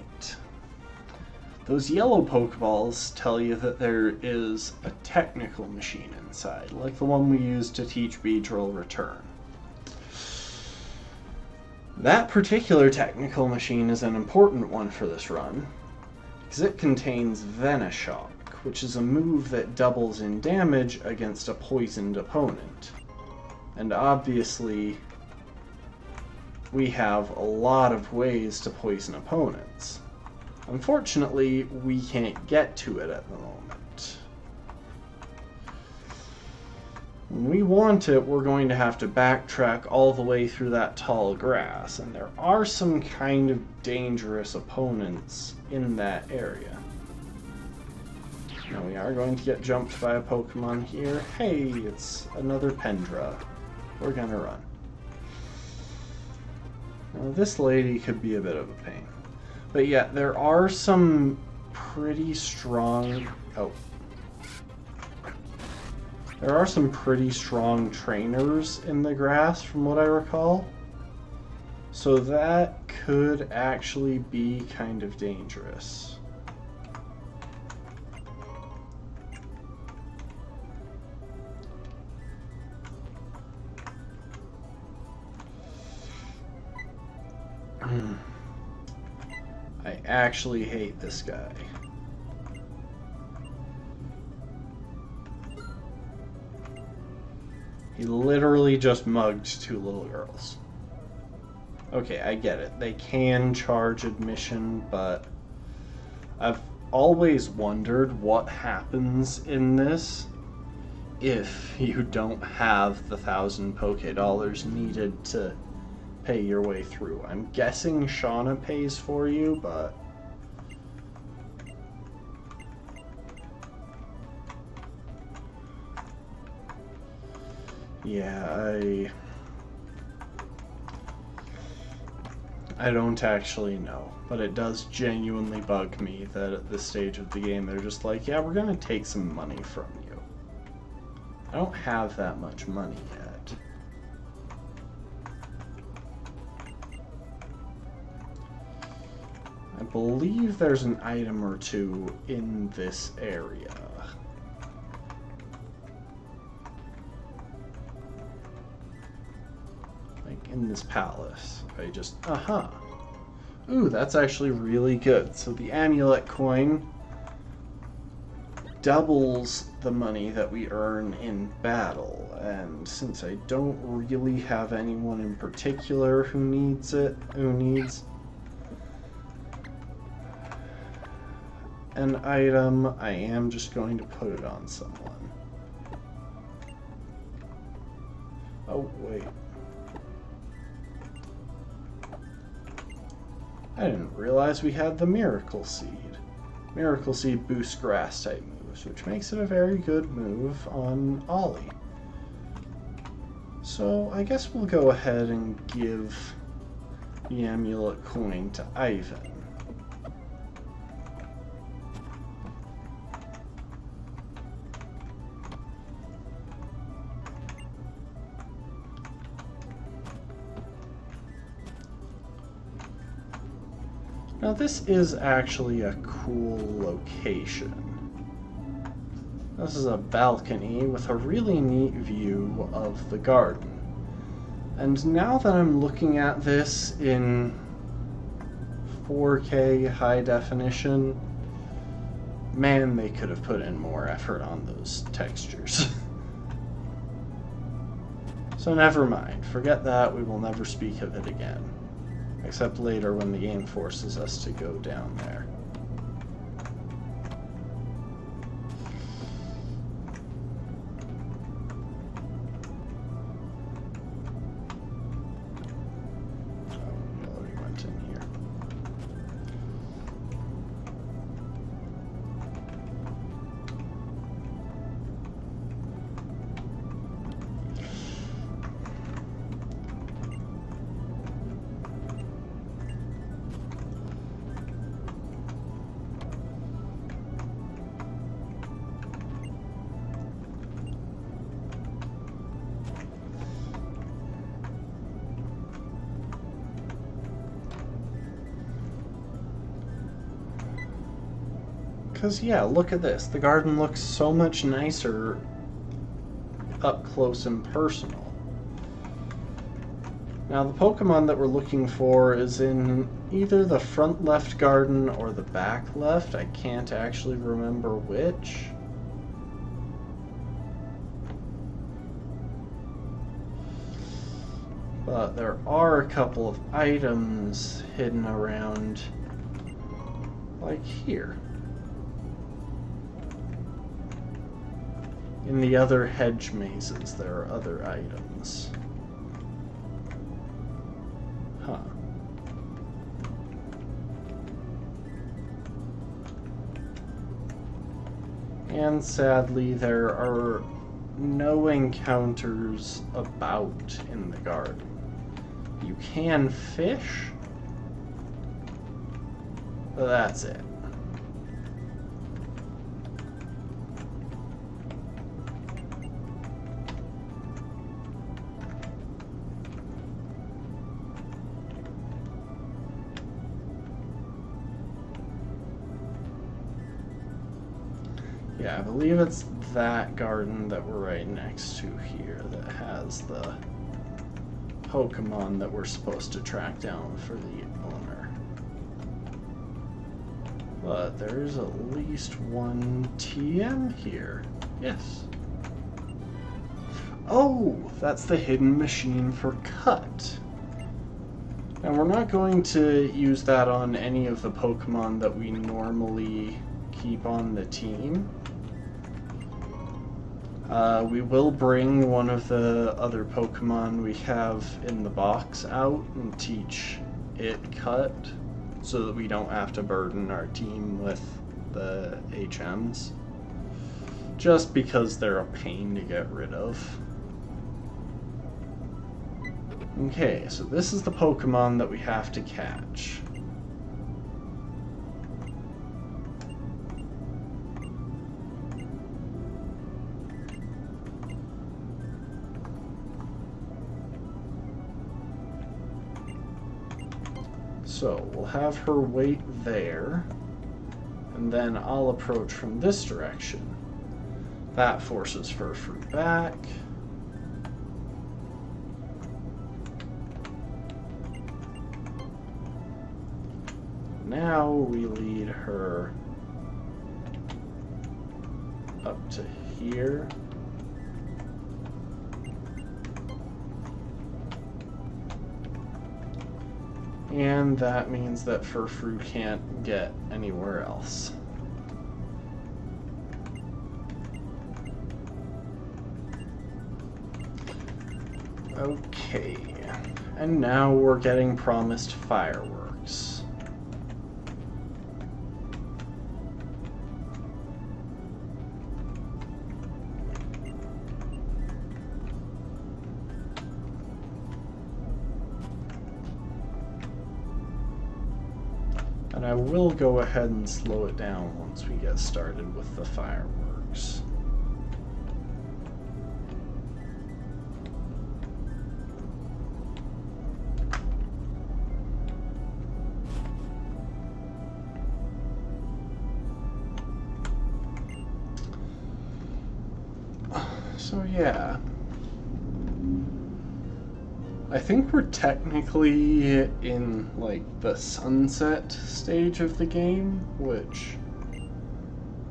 Those yellow Pokeballs tell you that there is a technical machine inside, like the one we used to teach Beedrill Return. That particular technical machine is an important one for this run, because it contains Venoshock, which is a move that doubles in damage against a poisoned opponent. And obviously, we have a lot of ways to poison opponents. Unfortunately, we can't get to it at the moment. When we want it, we're going to have to backtrack all the way through that tall grass, and there are some kind of dangerous opponents in that area. Now we are going to get jumped by a Pokemon here. Hey, it's another Pendra. We're gonna run. Now this lady could be a bit of a pain. But yeah, there are some pretty strong... There are some pretty strong trainers in the grass, from what I recall. So that could actually be kind of dangerous. I actually hate this guy. He literally just mugged two little girls. Okay, I get it. They can charge admission, but I've always wondered what happens in this if you don't have the 1,000 Poké-Dollars needed to pay your way through. I'm guessing Shauna pays for you, but... yeah, I don't actually know, but it does genuinely bug me that at this stage of the game they're just like, yeah, we're gonna take some money from you. I don't have that much money yet. I believe there's an item or two in this area. Like in this palace. I just, Ooh, that's actually really good. So the amulet coin doubles the money that we earn in battle. And since I don't really have anyone in particular who needs an item, I am just going to put it on someone. Oh, wait. I didn't realize we had the Miracle Seed. Miracle Seed boosts grass type moves, which makes it a very good move on Ollie. So I guess we'll go ahead and give the amulet coin to Ivan. Now this is actually a cool location. This is a balcony with a really neat view of the garden. And now that I'm looking at this in 4K high definition, man, they could have put in more effort on those textures. So never mind, forget that, we will never speak of it again. Except later when the game forces us to go down there. Oh, we already went in here. Because, yeah, look at this. The garden looks so much nicer up close and personal. Now, the Pokemon that we're looking for is in either the front left garden or the back left. I can't actually remember which. But there are a couple of items hidden around, like here. In the other hedge mazes, there are other items. Huh. And sadly, there are no encounters about in the garden. You can fish, but that's it. Yeah, I believe it's that garden that we're right next to here that has the Pokemon that we're supposed to track down for the owner. But there's at least one TM here. Yes. Oh, that's the hidden machine for Cut. And we're not going to use that on any of the Pokemon that we normally keep on the team. We will bring one of the other Pokemon we have in the box out and teach it Cut so that we don't have to burden our team with the HMs. Just because they're a pain to get rid of. Okay, so this is the Pokemon that we have to catch. So we'll have her wait there, and then I'll approach from this direction. That forces Furfrou back. Now we lead her up to here. And that means that Furfrou can't get anywhere else. Okay, and now we're getting promised fireworks. And I will go ahead and slow it down once we get started with the fireworks. So yeah, I think we're technically in like the sunset stage of the game, which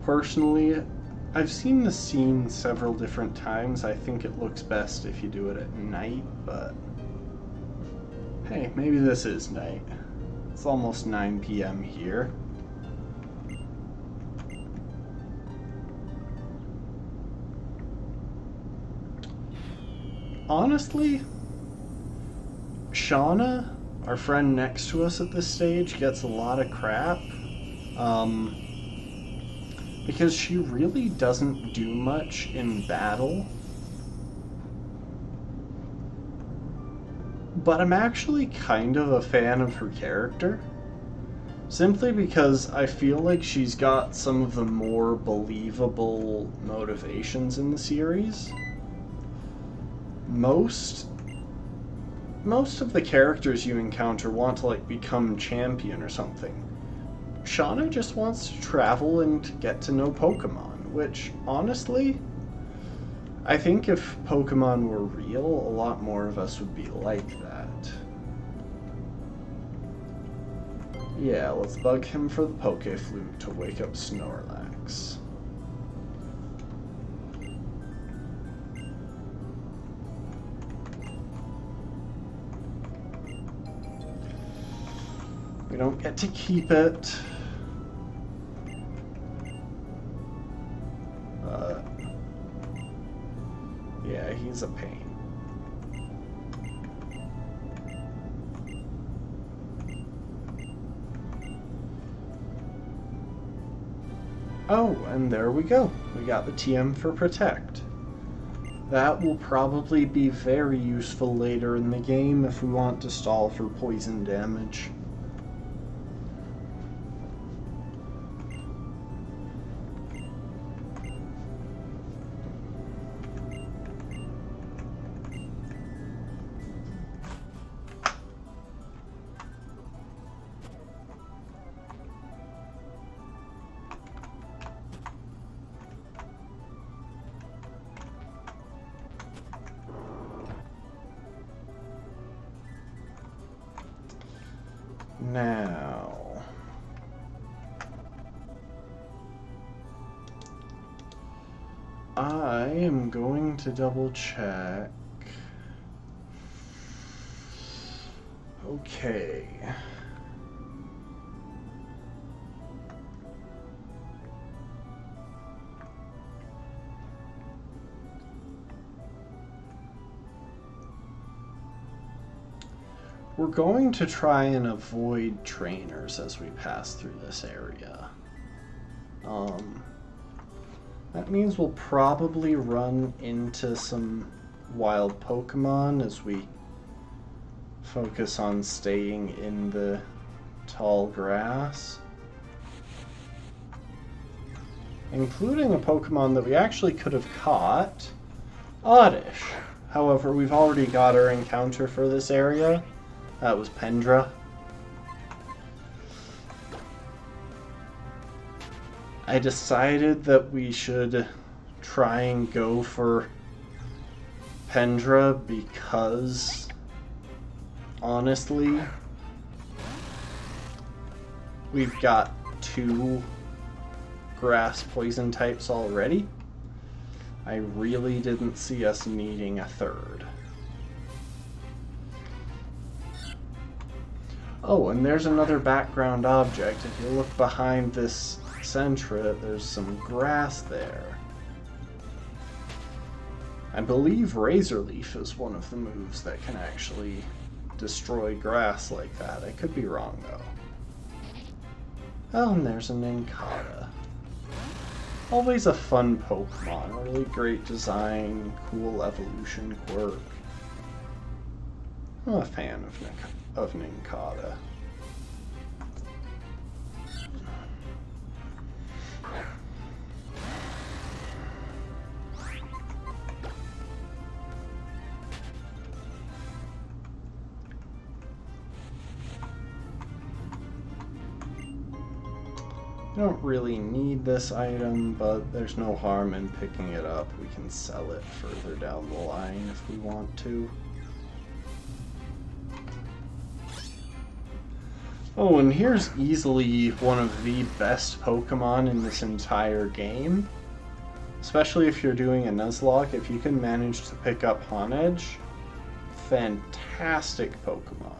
personally, I've seen the scene several different times. I think it looks best if you do it at night, but hey, maybe this is night. It's almost 9 p.m. here. Honestly, Shauna, our friend next to us at this stage, gets a lot of crap. Because she really doesn't do much in battle. But I'm actually kind of a fan of her character. Simply because I feel like she's got some of the more believable motivations in the series. Most of the characters you encounter want to like become champion or something. Shauna just wants to travel and get to know Pokemon, which honestly, I think if Pokemon were real, a lot more of us would be like that. Yeah, let's bug him for the Pokeflute to wake up Snorlax. We don't get to keep it. Yeah, he's a pain. Oh, and there we go. We got the TM for Protect. That will probably be very useful later in the game if we want to stall for poison damage. Now, I am going to double check. Okay. We're going to try and avoid trainers as we pass through this area. That means we'll probably run into some wild Pokemon as we focus on staying in the tall grass. Including a Pokemon that we actually could have caught, Oddish. However, we've already got our encounter for this area. That was Pendra. I decided that we should try and go for Pendra because, honestly, we've got 2 grass poison types already. I really didn't see us needing a 3rd. Oh, and there's another background object. If you look behind this Centra, there's some grass there. I believe Razor Leaf is one of the moves that can actually destroy grass like that. I could be wrong, though. Oh, and there's an Nincada. Always a fun Pokemon. Really great design, cool evolution quirk. I'm a fan of Nincada. We don't really need this item, but there's no harm in picking it up. We can sell it further down the line if we want to. Oh, and here's easily one of the best Pokemon in this entire game. Especially if you're doing a Nuzlocke, if you can manage to pick up Honedge, fantastic Pokemon.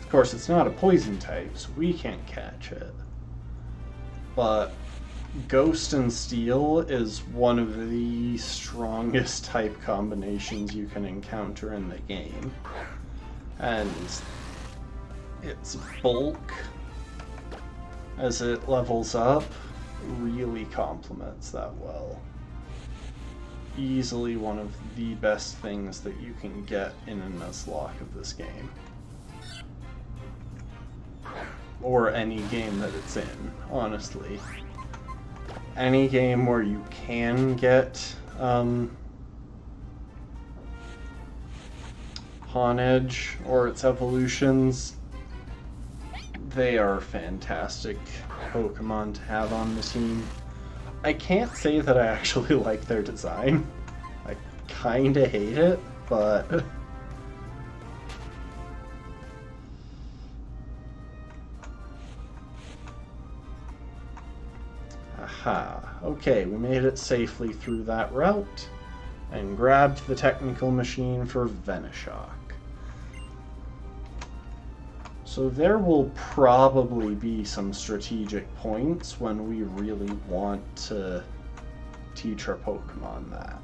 Of course, it's not a poison type, so we can't catch it. But Ghost and Steel is one of the strongest type combinations you can encounter in the game. And its bulk, as it levels up, really complements that well. Easily one of the best things that you can get in a Nuzlocke of this game. Or any game that it's in, honestly. Any game where you can get Honedge or its evolutions, they are fantastic Pokemon to have on the team. I can't say that I actually like their design. I kinda hate it, but aha. Okay, we made it safely through that route and grabbed the technical machine for Venoshock. So there will probably be some strategic points when we really want to teach our Pokemon that.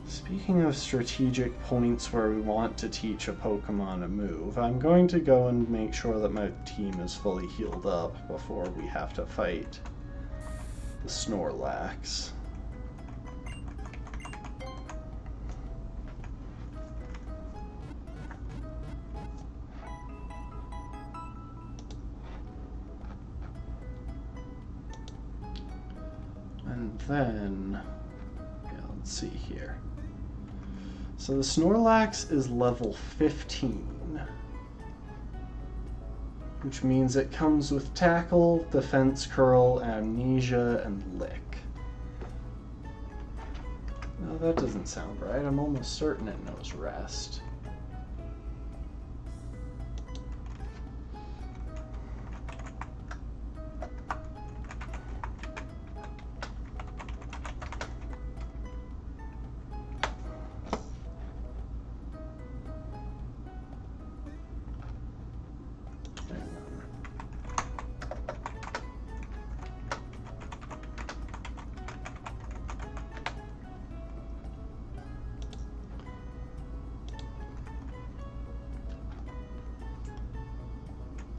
Speaking of strategic points where we want to teach a Pokemon a move, I'm going to go and make sure that my team is fully healed up before we have to fight the Snorlax. And then, yeah, let's see here. So the Snorlax is level 15, which means it comes with Tackle, Defense Curl, Amnesia, and Lick. No, that doesn't sound right. I'm almost certain it knows Rest.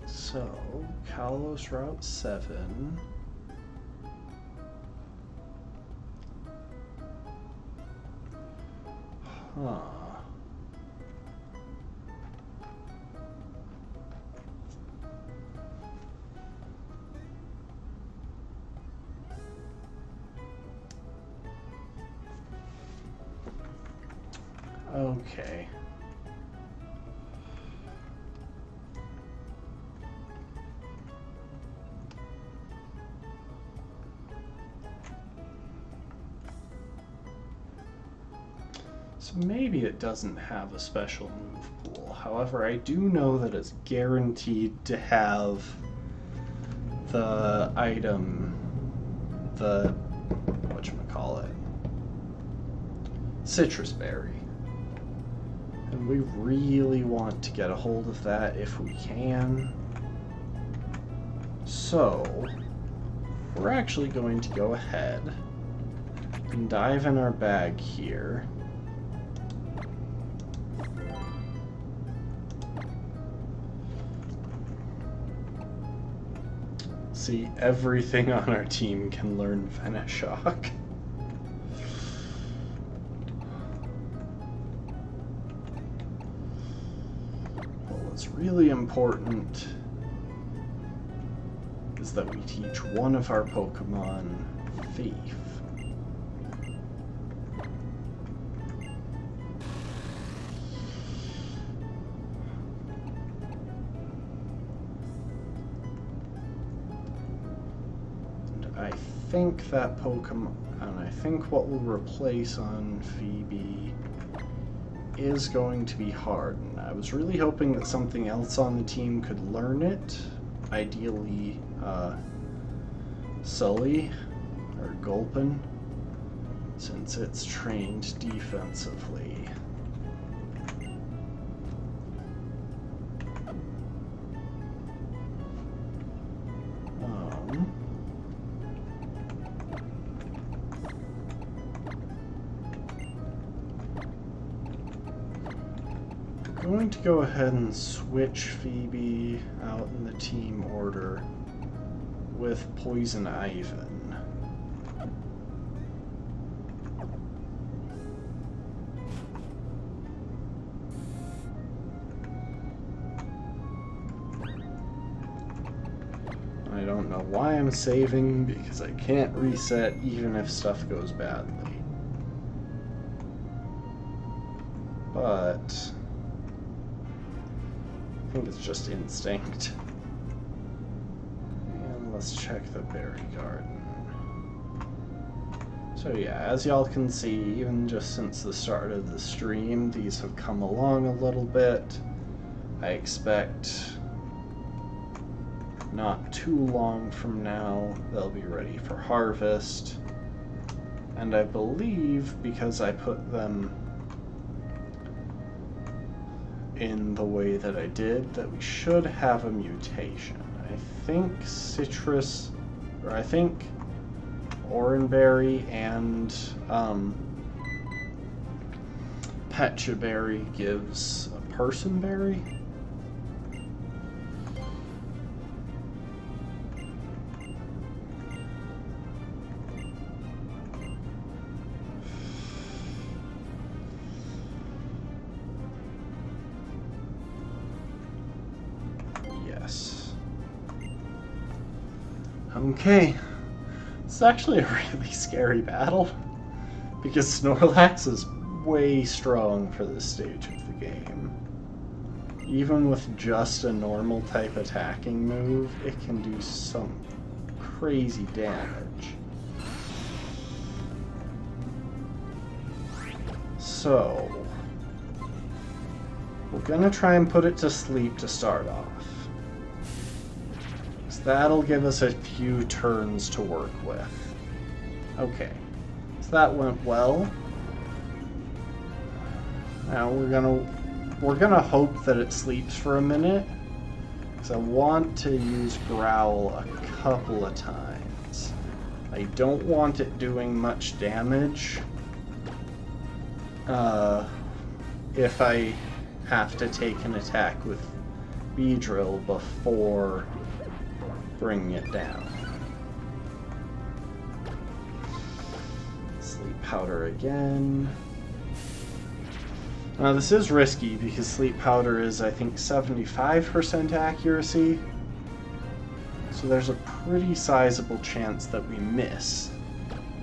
So, Kalos Route 7. Huh. Okay. So maybe it doesn't have a special move pool. However, I do know that it's guaranteed to have the item, the, whatchamacallit, citrus berry. And we really want to get a hold of that if we can. So, we're actually going to go ahead and dive in our bag here. See, everything on our team can learn Venoshock. Well, what's really important is that we teach one of our Pokemon Thief. I think that Pokemon, and I think what will replace on Phoebe is going to be Harden. I was really hoping that something else on the team could learn it. Ideally, Sully or Gulpin, since it's trained defensively. I'm going to go ahead and switch Phoebe out in the team order with Poison Ivan. I don't know why I'm saving, because I can't reset even if stuff goes badly. But I think it's just instinct. And let's check the berry garden. So yeah, as y'all can see, even just since the start of the stream, these have come along a little bit. I expect not too long from now they'll be ready for harvest. And I believe, because I put them in the way that I did, that we should have a mutation. I think citrus, or I think oranberry and petcha berry gives a personberry. Okay, it's actually a really scary battle, because Snorlax is way strong for this stage of the game. Even with just a normal type attacking move, it can do some crazy damage. So, we're gonna try and put it to sleep to start off. That'll give us a few turns to work with. Okay, so that went well. Now we're gonna hope that it sleeps for a minute, because I want to use Growl a couple of times. I don't want it doing much damage if I have to take an attack with Beedrill before bringing it down. Sleep powder again. Now this is risky because sleep powder is, I think, 75% accuracy. So there's a pretty sizable chance that we miss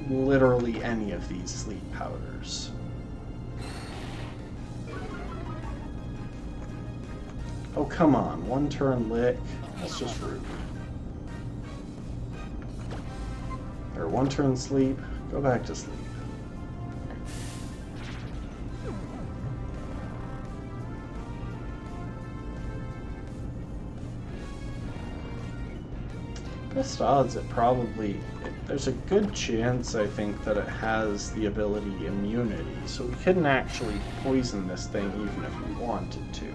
literally any of these sleep powders. Oh, come on. One turn lick. That's just rude. Or one turn sleep, go back to sleep. Best odds it probably... there's a good chance, I think, that it has the ability immunity, so we couldn't actually poison this thing even if we wanted to.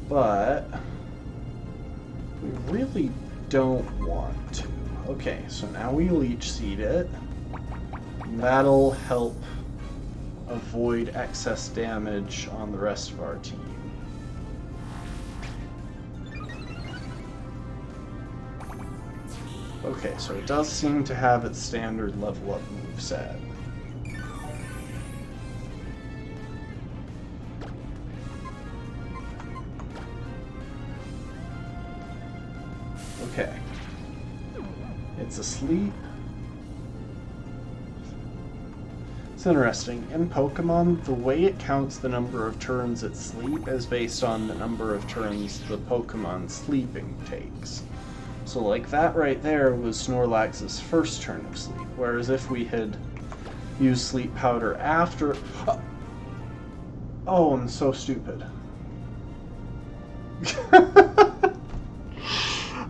But we really don't want to. Okay, so now we leech seed it. That'll help avoid excess damage on the rest of our team. Okay, so it does seem to have its standard level up moveset. Okay. It's asleep. It's interesting. In Pokemon, the way it counts the number of turns it sleep is based on the number of turns the Pokemon sleeping takes. So like that right there was Snorlax's first turn of sleep, whereas if we had used sleep powder after... Oh, I'm so stupid. I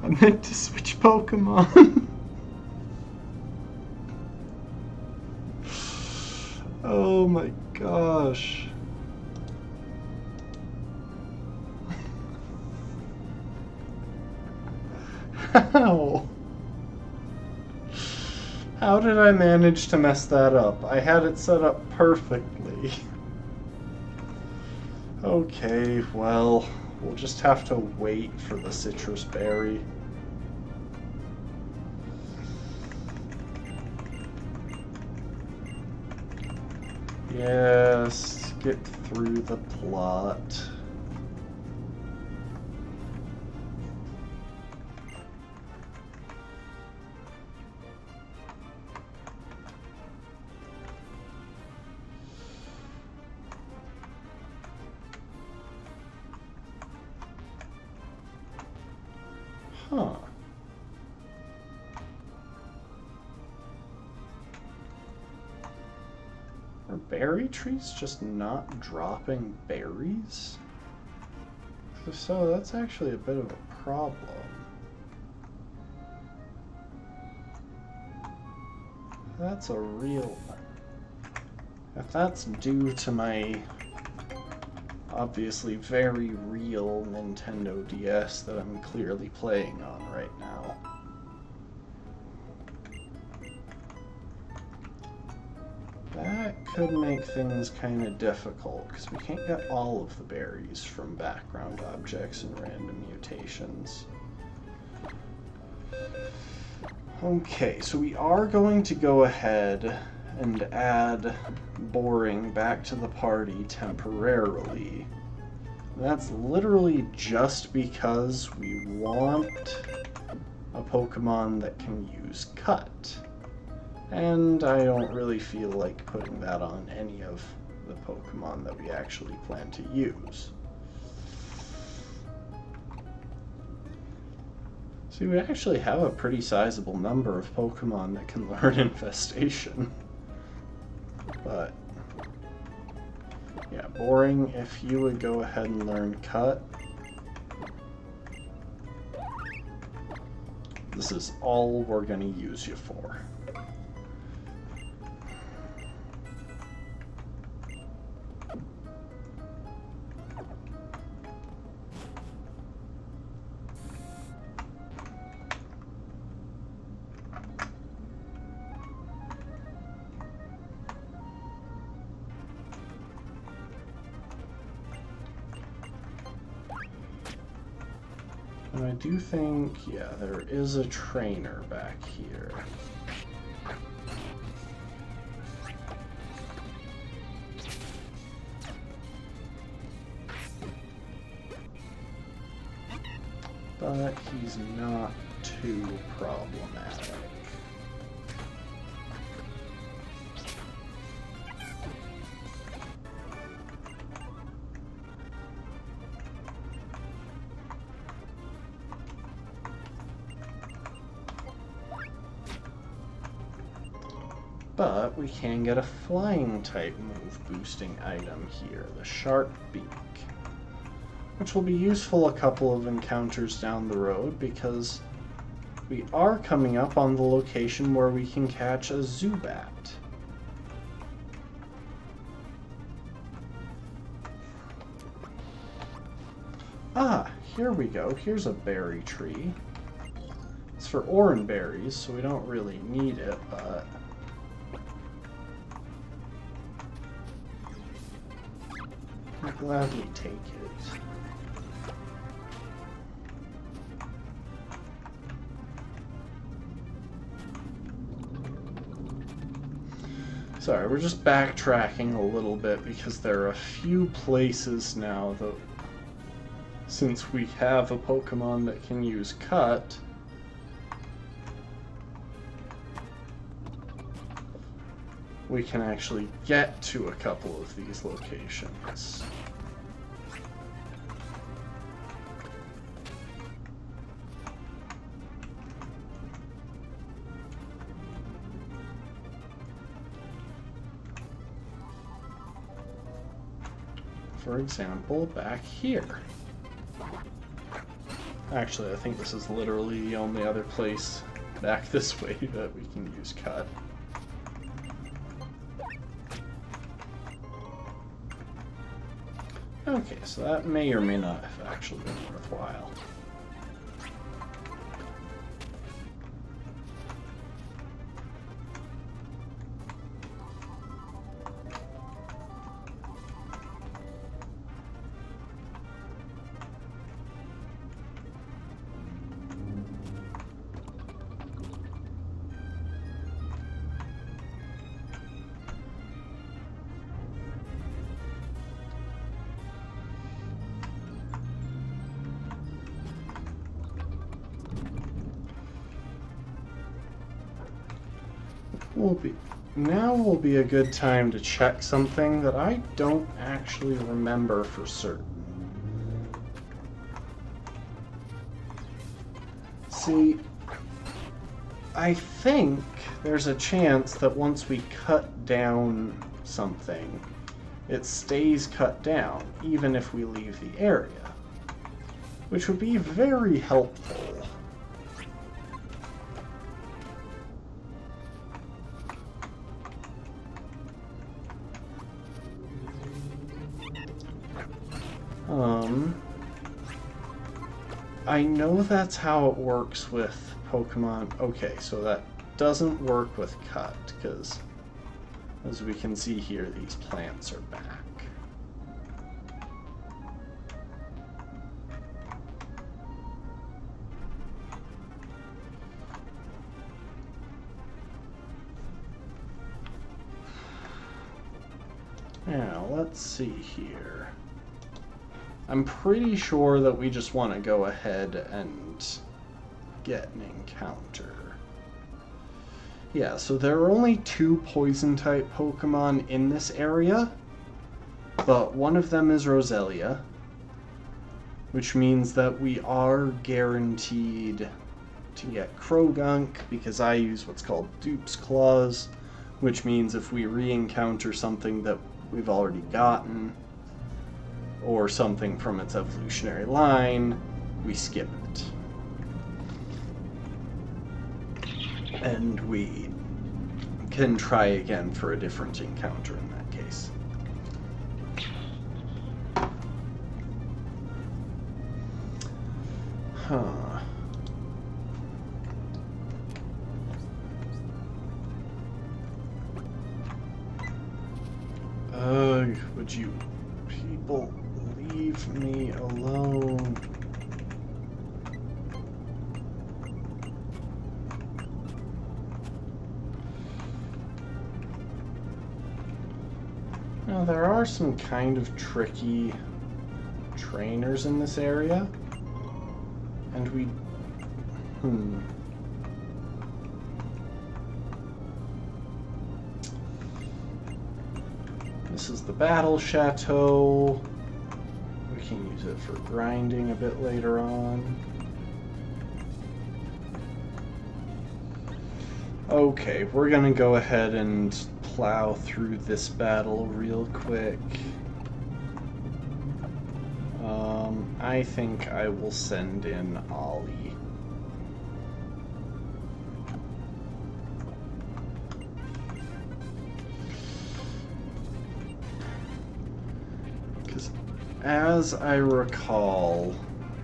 meant to switch Pokemon. Oh my gosh. How? How did I manage to mess that up? I had it set up perfectly. Okay, well, we'll just have to wait for the citrus berry. Yes, get through the plot. Huh. Are berry trees just not dropping berries? If so, that's actually a bit of a problem. That's a real... If that's due to my obviously very real Nintendo DS that I'm clearly playing on right now. That could make things kind of difficult, because we can't get all of the berries from background objects and random mutations. Okay, so we are going to go ahead and add Boring back to the party temporarily. That's literally just because we want a Pokemon that can use Cut. And I don't really feel like putting that on any of the Pokemon that we actually plan to use. See, we actually have a pretty sizable number of Pokemon that can learn Infestation. But, yeah, Boring, if you would go ahead and learn Cut. This is all we're going to use you for. And I do think, yeah, there is a trainer back here. But he's not too problematic. But we can get a flying type move boosting item here, the Sharp Beak, which will be useful a couple of encounters down the road because we are coming up on the location where we can catch a Zubat. Ah, here we go. Here's a berry tree. It's for orange berries, so we don't really need it, but... I'll gladly take it. Sorry, we're just backtracking a little bit because there are a few places now that, since we have a Pokemon that can use Cut, we can actually get to a couple of these locations. For example, back here. Actually, I think this is literally the only other place back this way that we can use Cut. Okay, so that may or may not have actually been worthwhile. Now will be a good time to check something that I don't actually remember for certain. See, I think there's a chance that once we cut down something, it stays cut down, even if we leave the area, which would be very helpful. I know that's how it works with Pokemon. Okay, so that doesn't work with Cut, because as we can see here, these plants are back. Now, let's see here. I'm pretty sure that we just want to go ahead and get an encounter. Yeah, so there are only 2 Poison-type Pokemon in this area, but one of them is Roselia, which means that we are guaranteed to get Krogunk, because I use what's called Dupes Clause, which means if we re-encounter something that we've already gotten, or something from its evolutionary line, we skip it. And we can try again for a different encounter in that case. Huh. Ugh, would you people leave me alone? Now, there are some kind of tricky trainers in this area, and we... This is the Battle Chateau. We can use it for grinding a bit later on. Okay, we're gonna go ahead and plow through this battle real quick. I think I will send in Ollie. as I recall,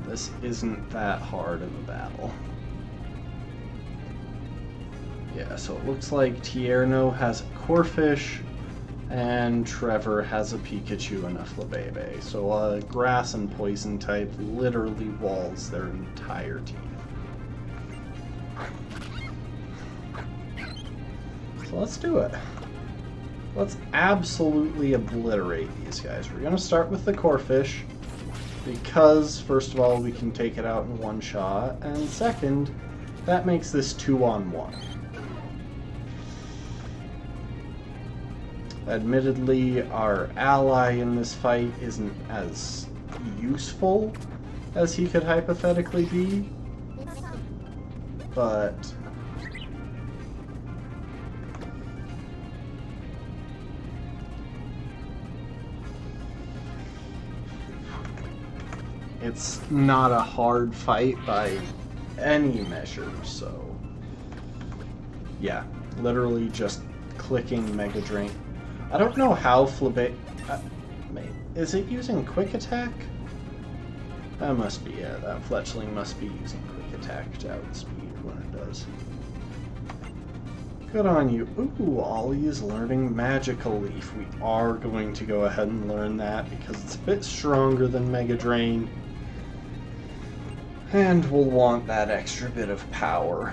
this isn't that hard of a battle. Yeah, so it looks like Tierno has a Corphish, and Trevor has a Pikachu and a Flabébé. So Grass and Poison type literally walls their entire team. So let's do it. Let's absolutely obliterate these guys. We're going to start with the Corphish, because, first of all, we can take it out in one shot, and second, that makes this 2-on-1. Admittedly, our ally in this fight isn't as useful as he could hypothetically be, but it's not a hard fight by any measure, so yeah, literally just clicking Mega Drain. I don't know how is it using Quick Attack? That must be it. That Fletchling must be using Quick Attack to outspeed when it does. Good on you. Ooh, Ollie is learning Magical Leaf. We are going to go ahead and learn that because it's a bit stronger than Mega Drain. And we'll want that extra bit of power.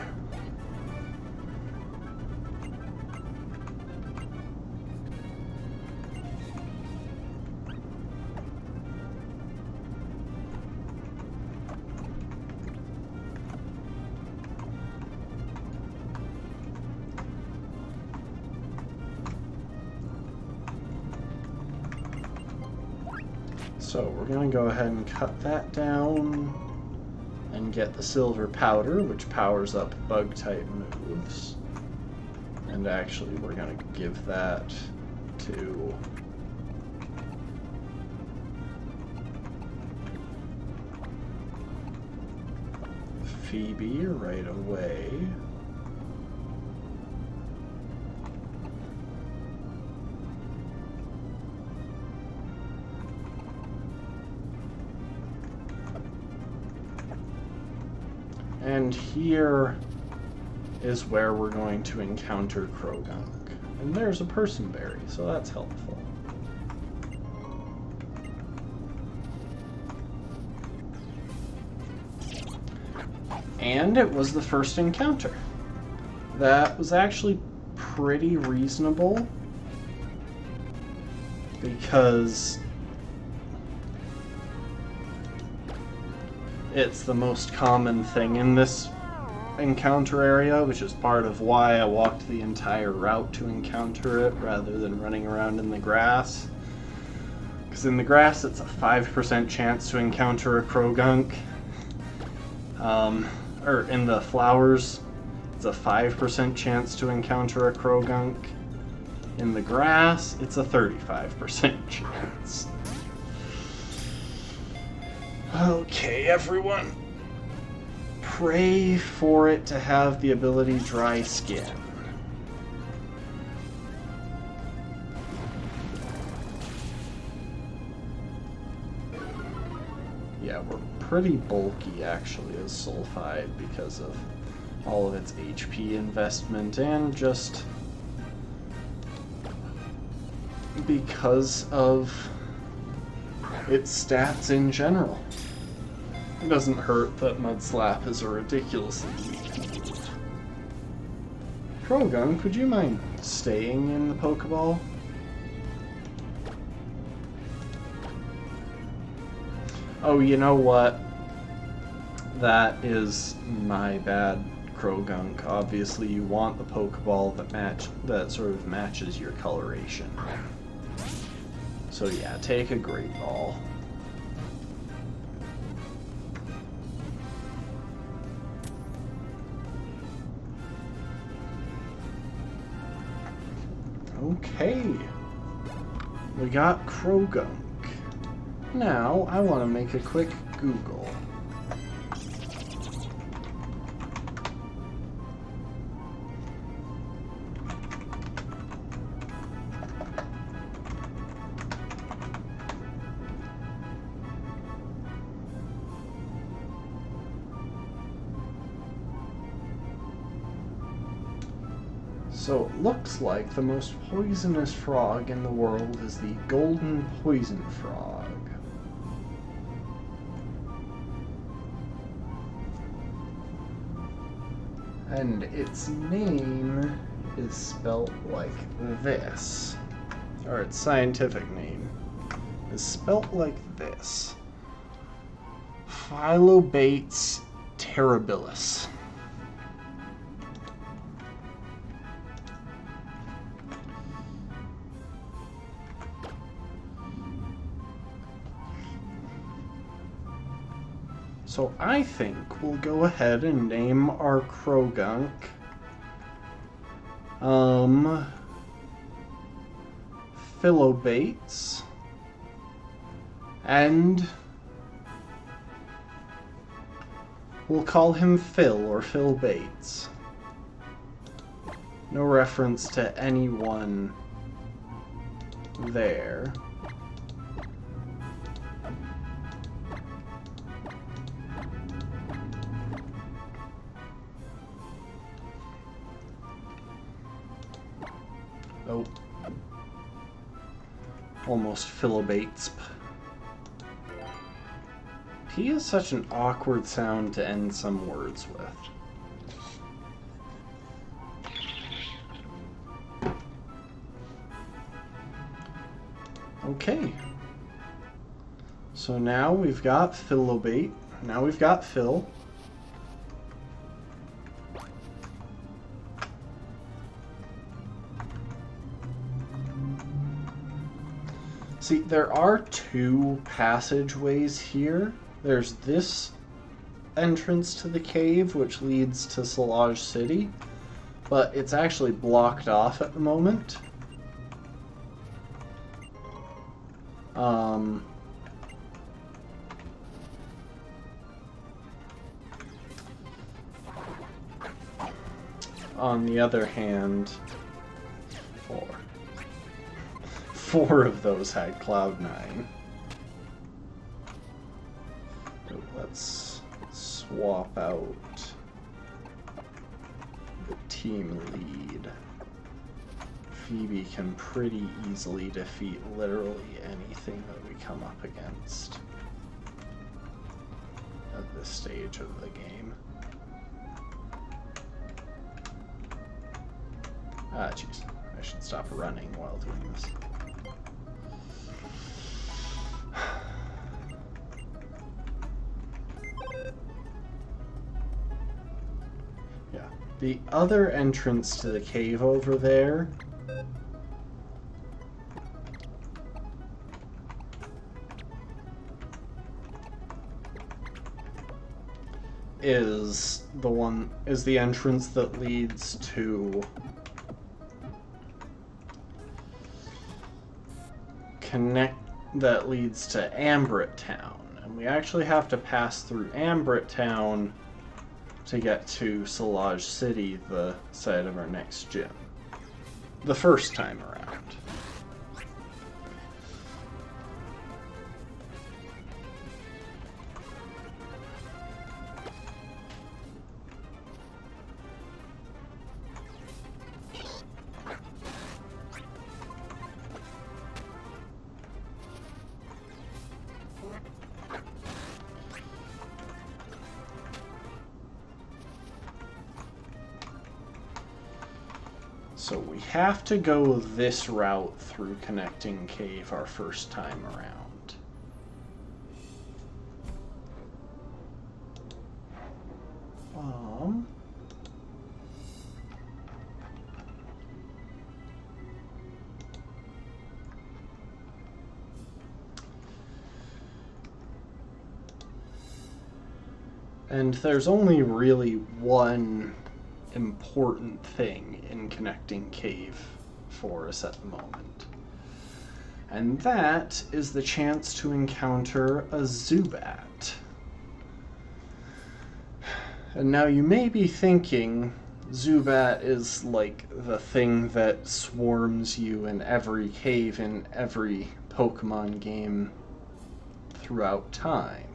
So we're going to go ahead and cut that down and get the silver powder, which powers up bug type moves. And actually we're going to give that to Phoebe right away. And here is where we're going to encounter Krogunk. And there's a Personberry, so that's helpful. And it was the first encounter. That was actually pretty reasonable, because it's the most common thing in this encounter area, which is part of why I walked the entire route to encounter it rather than running around in the grass. Because in the grass, it's a 5% chance to encounter a Krogunk. Or in the flowers, it's a 5% chance to encounter a Krogunk. In the grass, it's a 35% chance. Okay, everyone. Pray for it to have the ability Dry Skin. Yeah, we're pretty bulky actually as Sulfide because of all of its HP investment and just because of its stats in general. It doesn't hurt that Mudslap is a ridiculously weak move. Krogunk, would you mind staying in the Pokeball? Oh, you know what? That is my bad, Krogunk. Obviously, you want the Pokeball that sort of matches your coloration. So yeah, take a Great Ball. Okay, we got Krogunk. Now, I want to make a quick Google. So it looks like the most poisonous frog in the world is the golden poison frog. And its name is spelt like this. Or its scientific name is spelt like this. Phyllobates terribilis. So I think we'll go ahead and name our Krogunk Phyllobates, and we'll call him Phil or Phil Bates. No reference to anyone there. Oh. Almost Phyllobates. P is such an awkward sound to end some words with. Okay. So now we've got Phylobate. Now we've got Phil. See, there are two passageways here. There's this entrance to the cave, which leads to Solage City, but it's actually blocked off at the moment. On the other hand, four of those had Cloud9. So let's swap out the team lead. Phoebe can pretty easily defeat literally anything that we come up against at this stage of the game. Ah, jeez. I should stop running while doing this. Yeah. The other entrance to the cave over there is the entrance that leads to that leads to Ambrit Town, and we actually have to pass through Ambrit Town to get to Solage City, the site of our next gym, the first time around. So we have to go this route through Connecting Cave our first time around. And there's only really one important thing in Connecting Cave for us at the moment. And that is the chance to encounter a Zubat. And now you may be thinking, Zubat is like the thing that swarms you in every cave in every Pokemon game throughout time.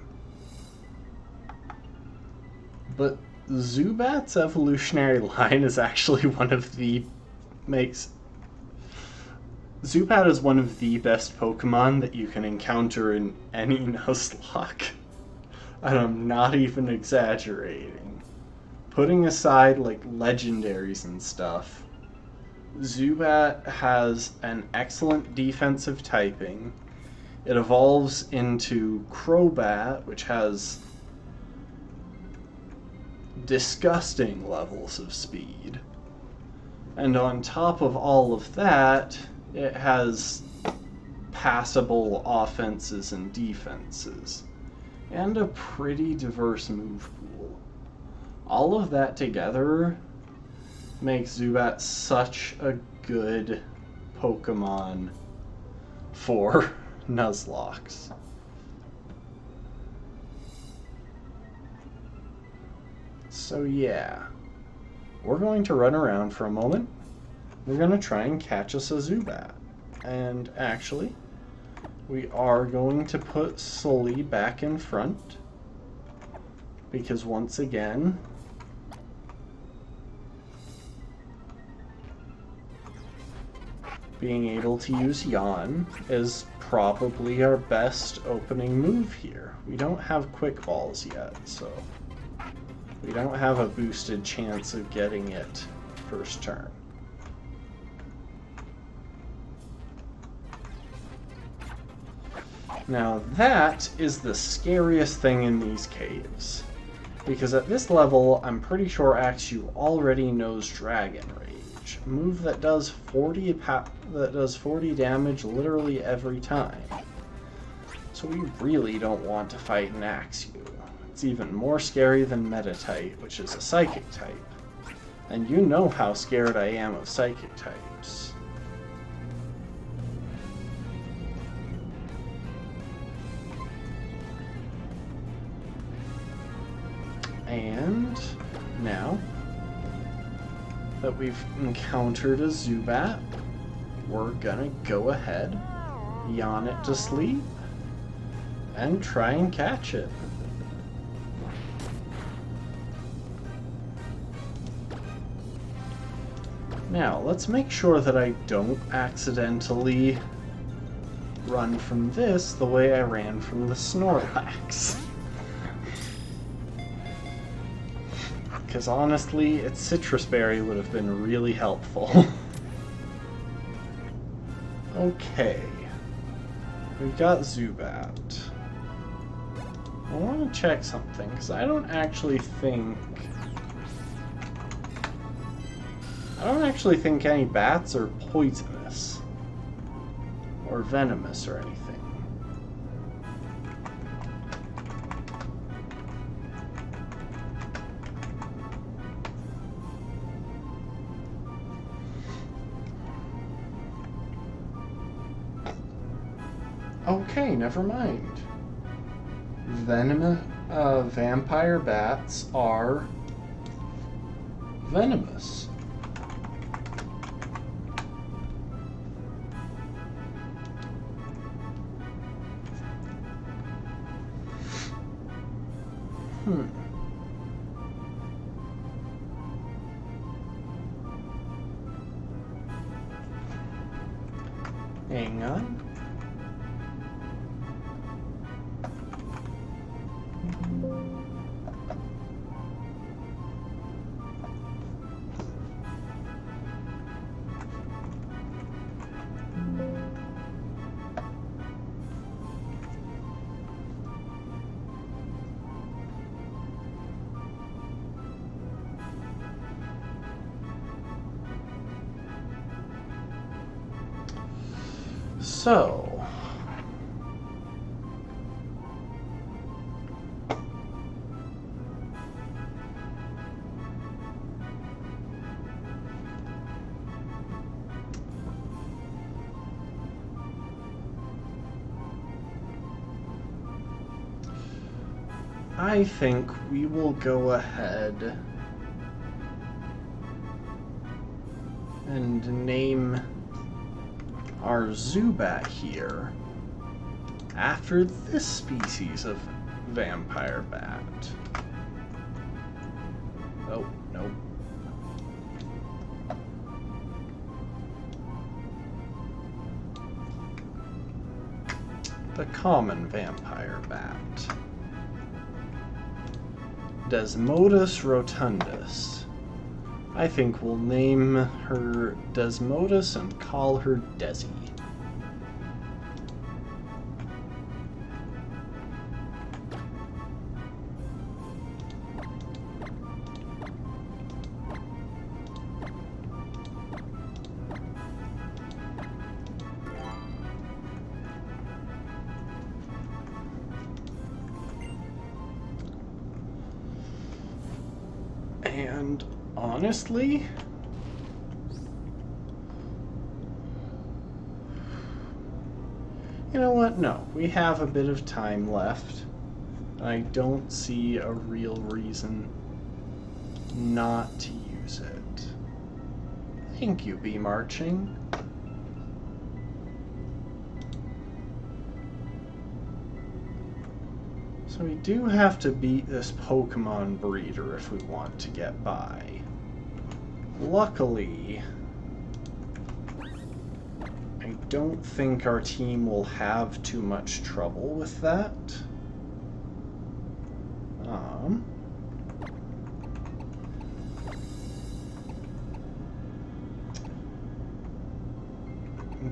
But Zubat's evolutionary line is actually one of the makes... Zubat is one of the best Pokemon that you can encounter in any Nuzlocke. And I'm not even exaggerating. Putting aside, like, legendaries and stuff, Zubat has an excellent defensive typing. It evolves into Crobat, which has disgusting levels of speed. And on top of all of that, it has passable offenses and defenses, and a pretty diverse move pool. All of that together makes Zubat such a good Pokemon for Nuzlocks. So yeah, we're going to run around for a moment. We're going to try and catch us a Zubat. And actually, we are going to put Sully back in front, because once again, being able to use Yawn is probably our best opening move here. We don't have Quick Balls yet, so we don't have a boosted chance of getting it first turn. Now that is the scariest thing in these caves, because at this level I'm pretty sure Axew already knows Dragon Rage, a move that does 40 damage literally every time. So we really don't want to fight an Axew. It's even more scary than Metatite, which is a Psychic type. And you know how scared I am of Psychic types. And now that we've encountered a Zubat, we're gonna go ahead, yawn it to sleep, and try and catch it. Now, let's make sure that I don't accidentally run from this the way I ran from the Snorlax. Because honestly, its Citrus Berry would have been really helpful. Okay. We've got Zubat. I want to check something, because I don't actually think any bats are poisonous or venomous or anything. Okay, never mind. Vampire bats are venomous. Hang on. So, I think we will go ahead and name our Zubat here after this species of vampire bat. Oh, nope. the common vampire bat. Desmodus rotundus. I think we'll name her Desmodus and call her Desi. And honestly, you know what? No, we have a bit of time left. I don't see a real reason not to use it. Thank you, Bee Marching. So we do have to beat this Pokemon breeder if we want to get by. Luckily, I don't think our team will have too much trouble with that. I'm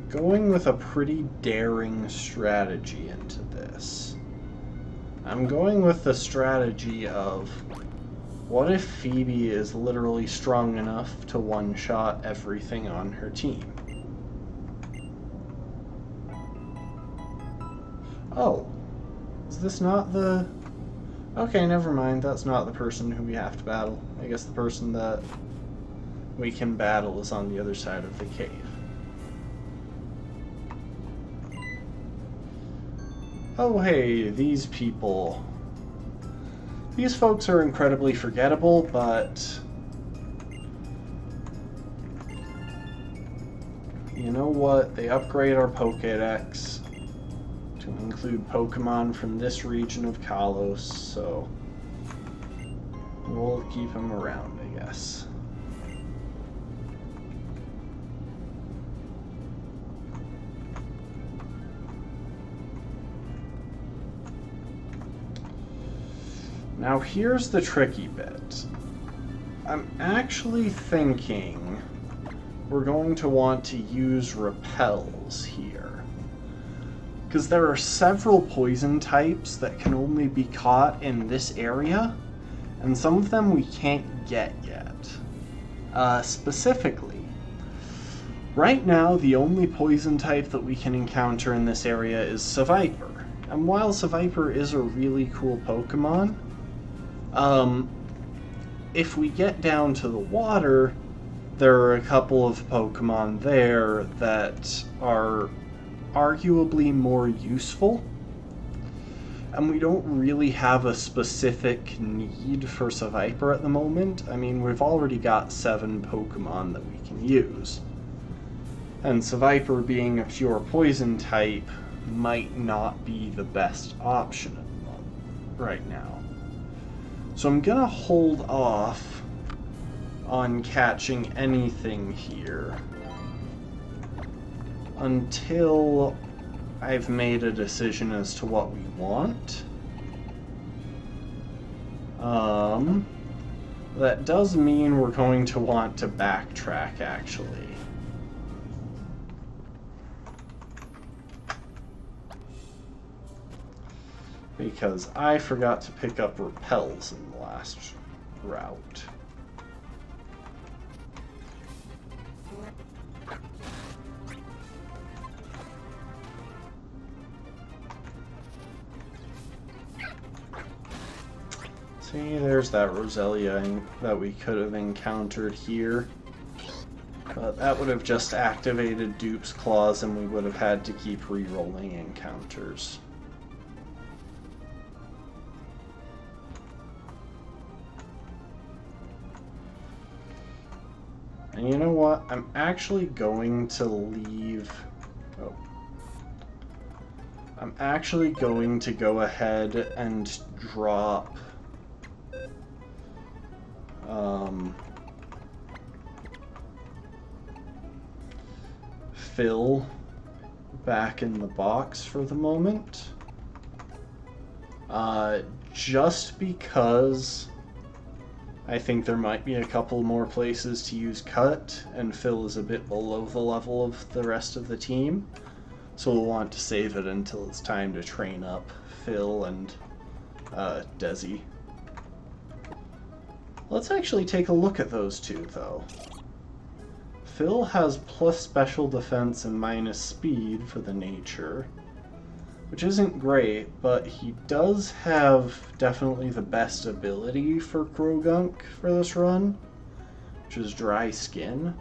going with a pretty daring strategy into this. I'm going with the strategy of, what if Phoebe is literally strong enough to one-shot everything on her team? Oh, is this not the... Okay, never mind, that's not the person who we have to battle. I guess the person that we can battle is on the other side of the cave. Oh hey, these people. These folks are incredibly forgettable, but you know what? They upgrade our Pokédex to include Pokemon from this region of Kalos, so we'll keep them around, I guess. Now here's the tricky bit. I'm actually thinking we're going to want to use repels here. Because there are several poison types that can only be caught in this area, and some of them we can't get yet. Specifically, right now the only poison type that we can encounter in this area is Seviper. And while Seviper is a really cool Pokemon, if we get down to the water, there are a couple of Pokemon there that are arguably more useful, and we don't really have a specific need for Seviper at the moment. I mean, we've already got 7 Pokemon that we can use, and Seviper being a pure poison type might not be the best option right now. So I'm gonna hold off on catching anything here until I've made a decision as to what we want. That does mean we're going to want to backtrack, actually. Because I forgot to pick up repels in the last route. See, there's that Roselia that we could have encountered here. But that would have just activated Dupes Clause and we would have had to keep re-rolling encounters. And you know what? I'm actually going to leave... Oh. I'm actually going to go ahead and drop... Phil back in the box for the moment. Just because I think there might be a couple more places to use cut, and Phil is a bit below the level of the rest of the team. So we'll want to save it until it's time to train up Phil and Desi. Let's actually take a look at those two, though. Phil has plus special defense and minus speed for the nature, which isn't great, but he does have definitely the best ability for Krogunk for this run, which is Dry Skin.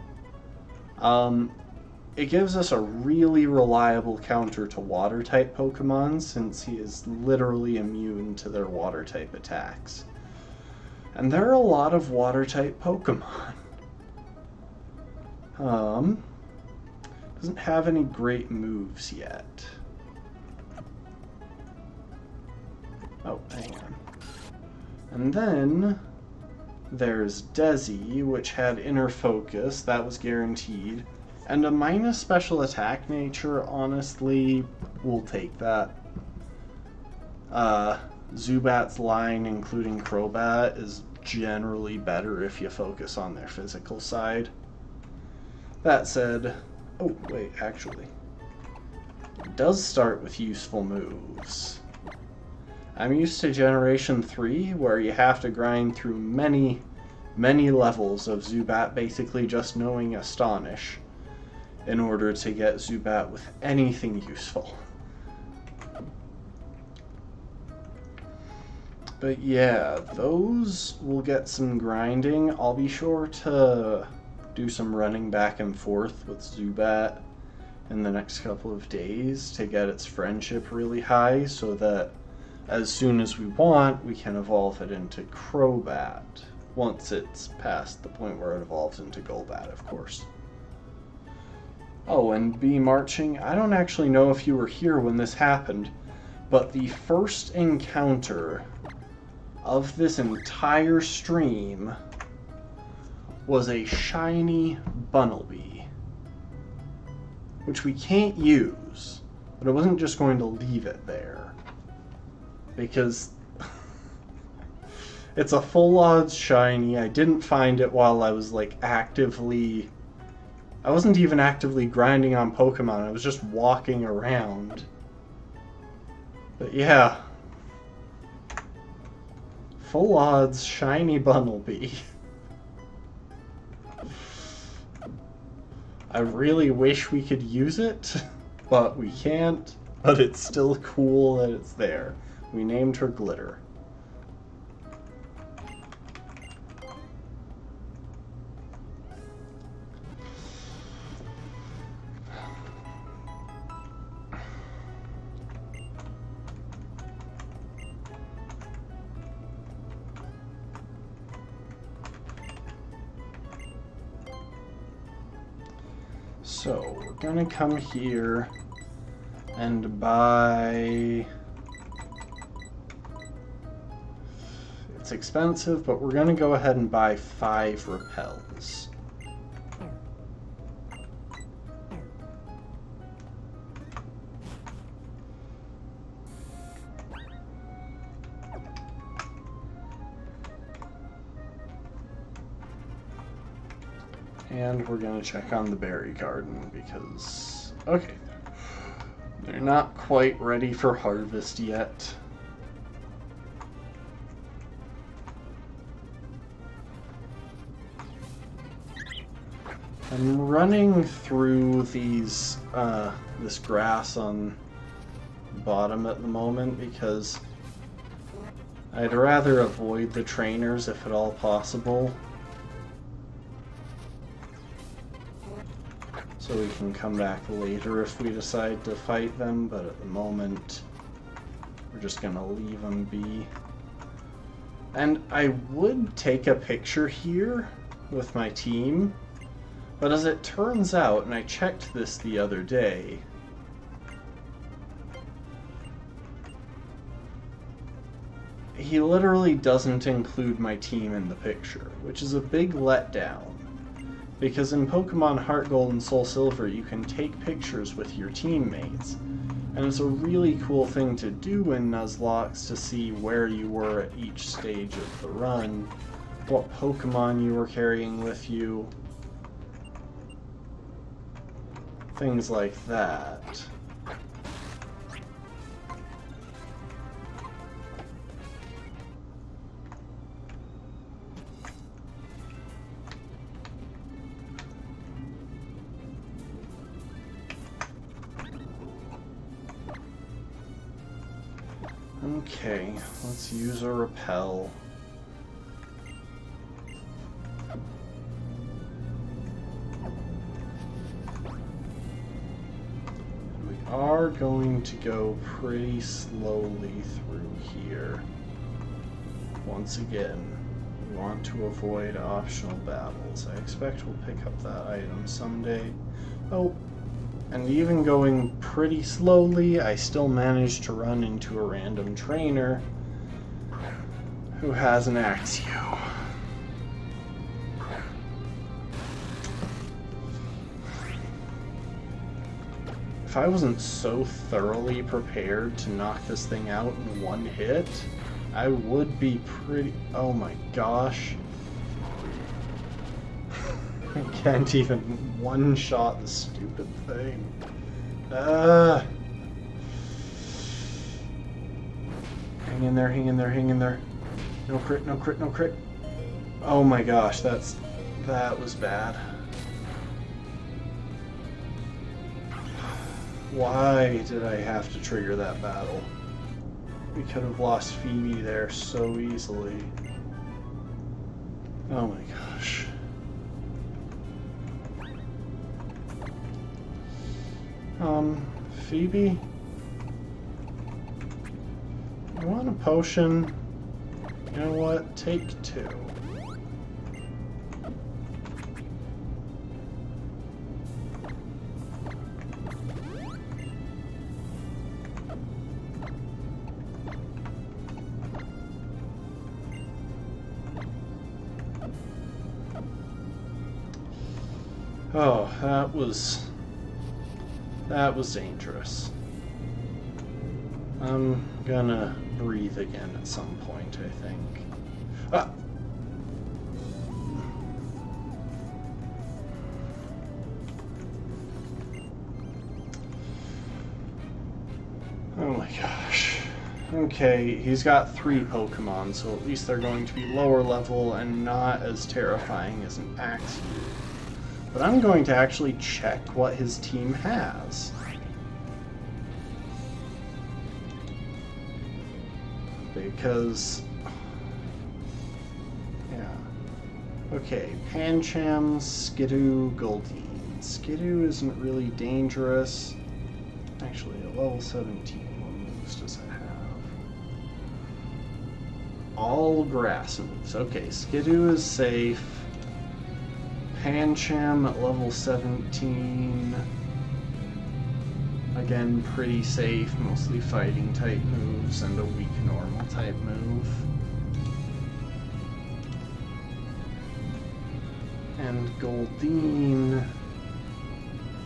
It gives us a really reliable counter to Water-type Pokemon, since he is literally immune to their Water-type attacks. And there are a lot of Water-type Pokemon. Doesn't have any great moves yet. Oh, hang on. And then there's Desi, which had Inner Focus, that was guaranteed. And a minus special attack nature, honestly, we'll take that. Zubat's line, including Crobat, is generally better if you focus on their physical side. That said, oh wait, actually, it does start with useful moves. I'm used to Generation 3, where you have to grind through many, many levels of Zubat basically just knowing Astonish in order to get Zubat with anything useful. But yeah, those will get some grinding. I'll be sure to do some running back and forth with Zubat in the next couple of days to get its friendship really high, so that as soon as we want, we can evolve it into Crobat, once it's past the point where it evolves into Golbat, of course. Oh, and Bee Marching, I don't actually know if you were here when this happened, but the first encounter of this entire stream was a shiny Bunnelby, which we can't use, but I wasn't just going to leave it there, because it's a full odds shiny. I didn't find it while I was like actively, I wasn't even actively grinding on Pokemon, I was just walking around. But yeah, full odds shiny Bunnelby. I really wish we could use it, but we can't. But it's still cool that it's there. We named her Glitter. So, we're gonna come here and buy... It's expensive, but we're gonna go ahead and buy 5 repels. And we're going to check on the berry garden because, okay, they're not quite ready for harvest yet. I'm running through these, this grass on the bottom at the moment because I'd rather avoid the trainers if at all possible, so we can come back later if we decide to fight them, but at the moment we're just gonna leave them be. And I would take a picture here with my team, but as it turns out, and I checked this the other day, he literally doesn't include my team in the picture, which is a big letdown. Because in Pokemon Heart Gold and Soul Silver, you can take pictures with your teammates. And it's a really cool thing to do in Nuzlocke to see where you were at each stage of the run, what Pokemon you were carrying with you, things like that. Okay, let's use a repel. We are going to go pretty slowly through here. Once again, we want to avoid optional battles. I expect we'll pick up that item someday. Oh. And even going pretty slowly, I still managed to run into a random trainer who has an Axew. If I wasn't so thoroughly prepared to knock this thing out in one hit, I would be pretty... Oh my gosh. I can't even one-shot the stupid thing. Hang in there, hang in there, hang in there. No crit, no crit, no crit. Oh my gosh, that was bad. Why did I have to trigger that battle? We could have lost Phoebe there so easily. Oh my gosh. Phoebe? You want a potion? You know what? Take 2. Oh, that was dangerous. I'm gonna breathe again at some point, I think. Ah! Oh my gosh. Okay, he's got 3 Pokemon, so at least they're going to be lower level and not as terrifying as an Axew. But I'm going to actually check what his team has. Because... yeah. Okay, Pancham, Skidoo, Goldeen. Skidoo isn't really dangerous. Actually, at level 17, what moves does it have? All grass moves. Okay, Skidoo is safe. Pancham at level 17. Again, pretty safe, mostly fighting type moves and a weak normal type move. And Goldeen.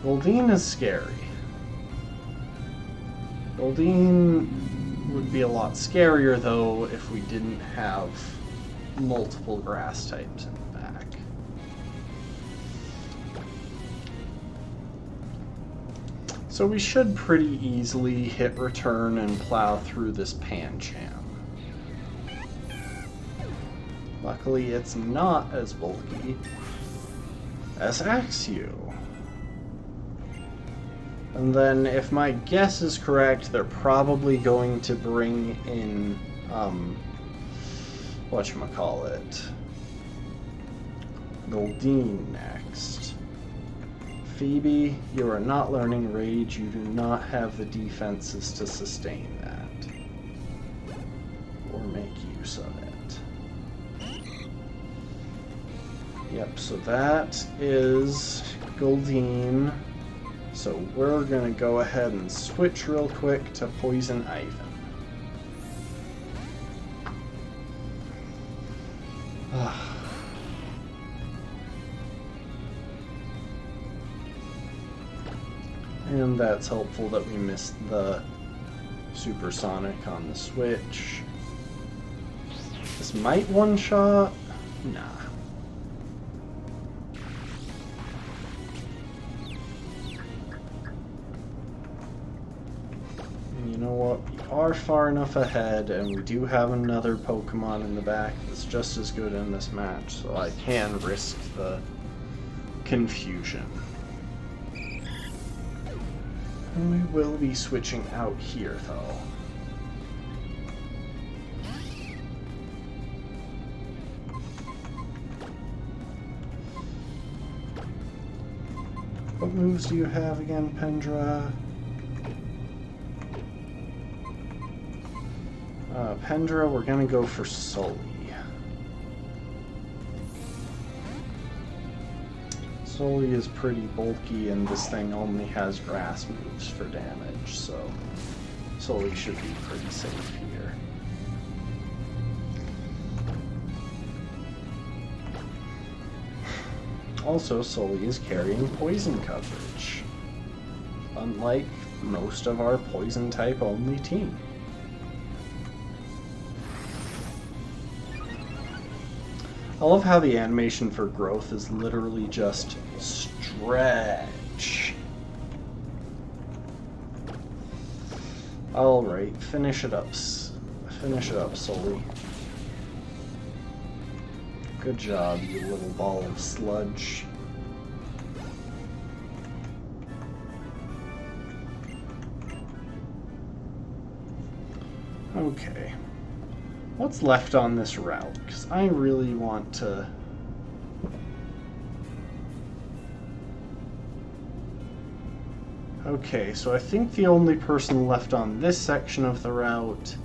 Goldeen is scary. Goldeen would be a lot scarier though if we didn't have multiple grass types in the back. So we should pretty easily hit return and plow through this Pancham. Luckily it's not as bulky as Axew. And then if my guess is correct, they're probably going to bring in, whatchamacallit, Goldeen next. Phoebe, you are not learning Rage. You do not have the defenses to sustain that. Or make use of it. Yep, so that is Goldeen. So we're going to go ahead and switch real quick to Poison Ivan. and that's helpful that we missed the Supersonic on the Switch. This might one-shot? Nah. And you know what? We are far enough ahead, and we do have another Pokemon in the back that's just as good in this match, so I can risk the confusion. And we will be switching out here, though. What moves do you have again, Pendra? Pendra, we're gonna go for Sully. Sully is pretty bulky, and this thing only has grass moves for damage, so Sully should be pretty safe here. Also, Sully is carrying poison coverage, unlike most of our poison-type only team. I love how the animation for growth is literally just stretch. Alright, finish it up. Finish it up, Sully. Good job, you little ball of sludge. Okay. What's left on this route? Because I really want to... Okay, so I think the only person left on this section of the route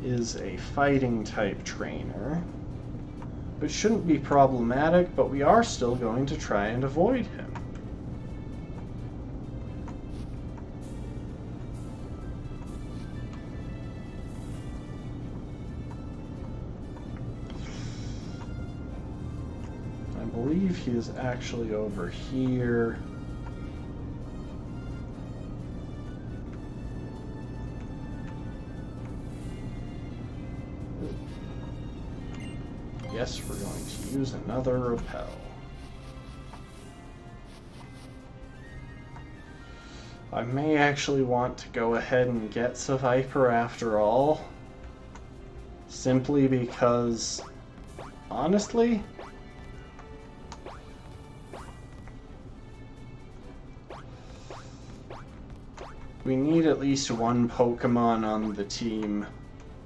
is a fighting-type trainer. Which shouldn't be problematic, but we are still going to try and avoid him. I believe he is actually over here. Yes, we're going to use another repel. I may actually want to go ahead and get Seviper after all. Simply because, honestly, we need at least one Pokemon on the team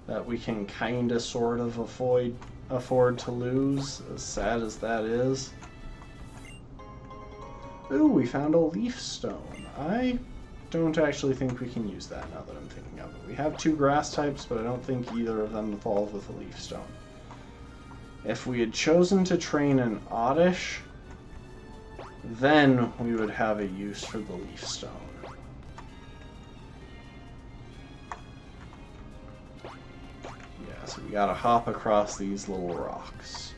that we can kinda sort of afford to lose, as sad as that is. Ooh, we found a Leaf Stone. I don't actually think we can use that now that I'm thinking of it. We have two grass types, but I don't think either of them evolve with a Leaf Stone. If we had chosen to train an Oddish, then we would have a use for the Leaf Stone. Yeah, so we gotta hop across these little rocks.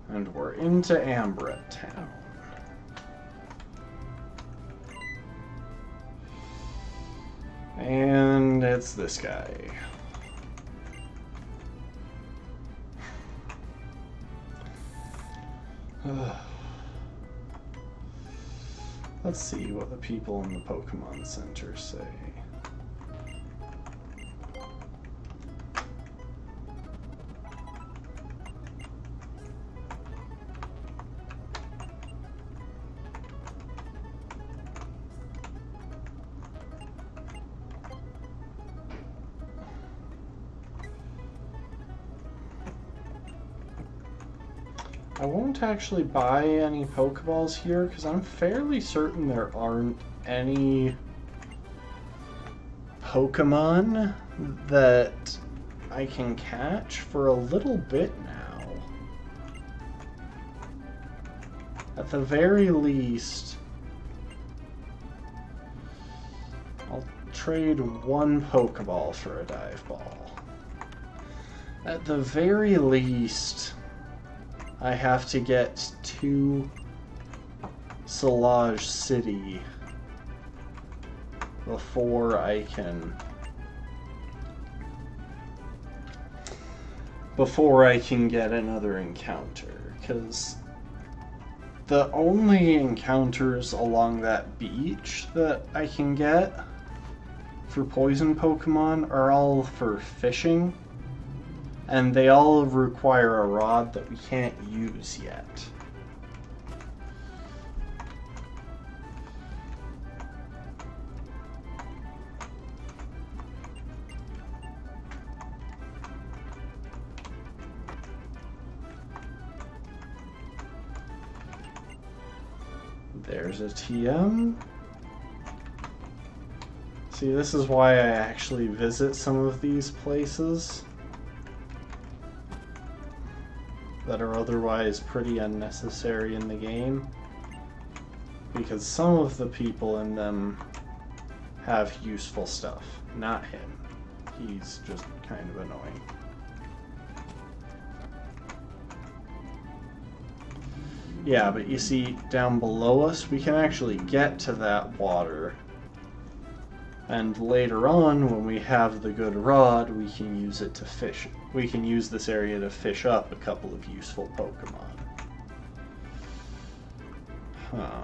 And we're into Ambret Town. And it's this guy. Let's see what the people in the Pokemon Center say. I won't actually buy any Pokeballs here because I'm fairly certain there aren't any Pokemon that I can catch for a little bit now. At the very least, I'll trade one Pokeball for a Dive Ball. At the very least, I have to get to Solage City before I can get another encounter, because the only encounters along that beach that I can get for poison Pokemon are all for fishing, and they all require a rod that we can't use yet. There's a TM. See, this is why I actually visit some of these places that are otherwise pretty unnecessary in the game, because some of the people in them have useful stuff. Not him. He's just kind of annoying. Yeah, but you see, down below us, we can actually get to that water. And later on, when we have the good rod, we can use it to fish. We can use this area to fish up a couple of useful Pokemon. Huh.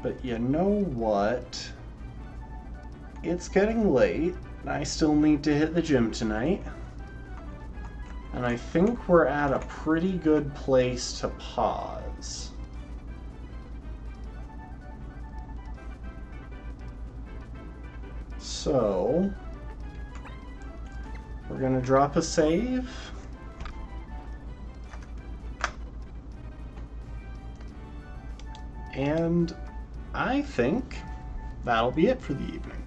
But you know what? It's getting late. I still need to hit the gym tonight. And I think we're at a pretty good place to pause. So, we're going to drop a save. And I think that'll be it for the evening.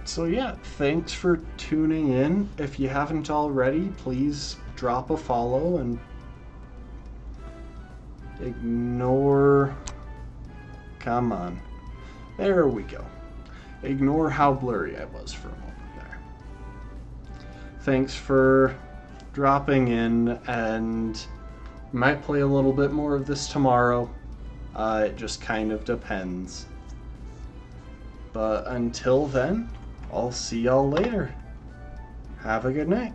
So yeah, thanks for tuning in. If you haven't already, please drop a follow and ignore... Come on. There we go. Ignore how blurry I was for a moment there. Thanks for dropping in, and might play a little bit more of this tomorrow. It just kind of depends. But until then, I'll see y'all later. Have a good night.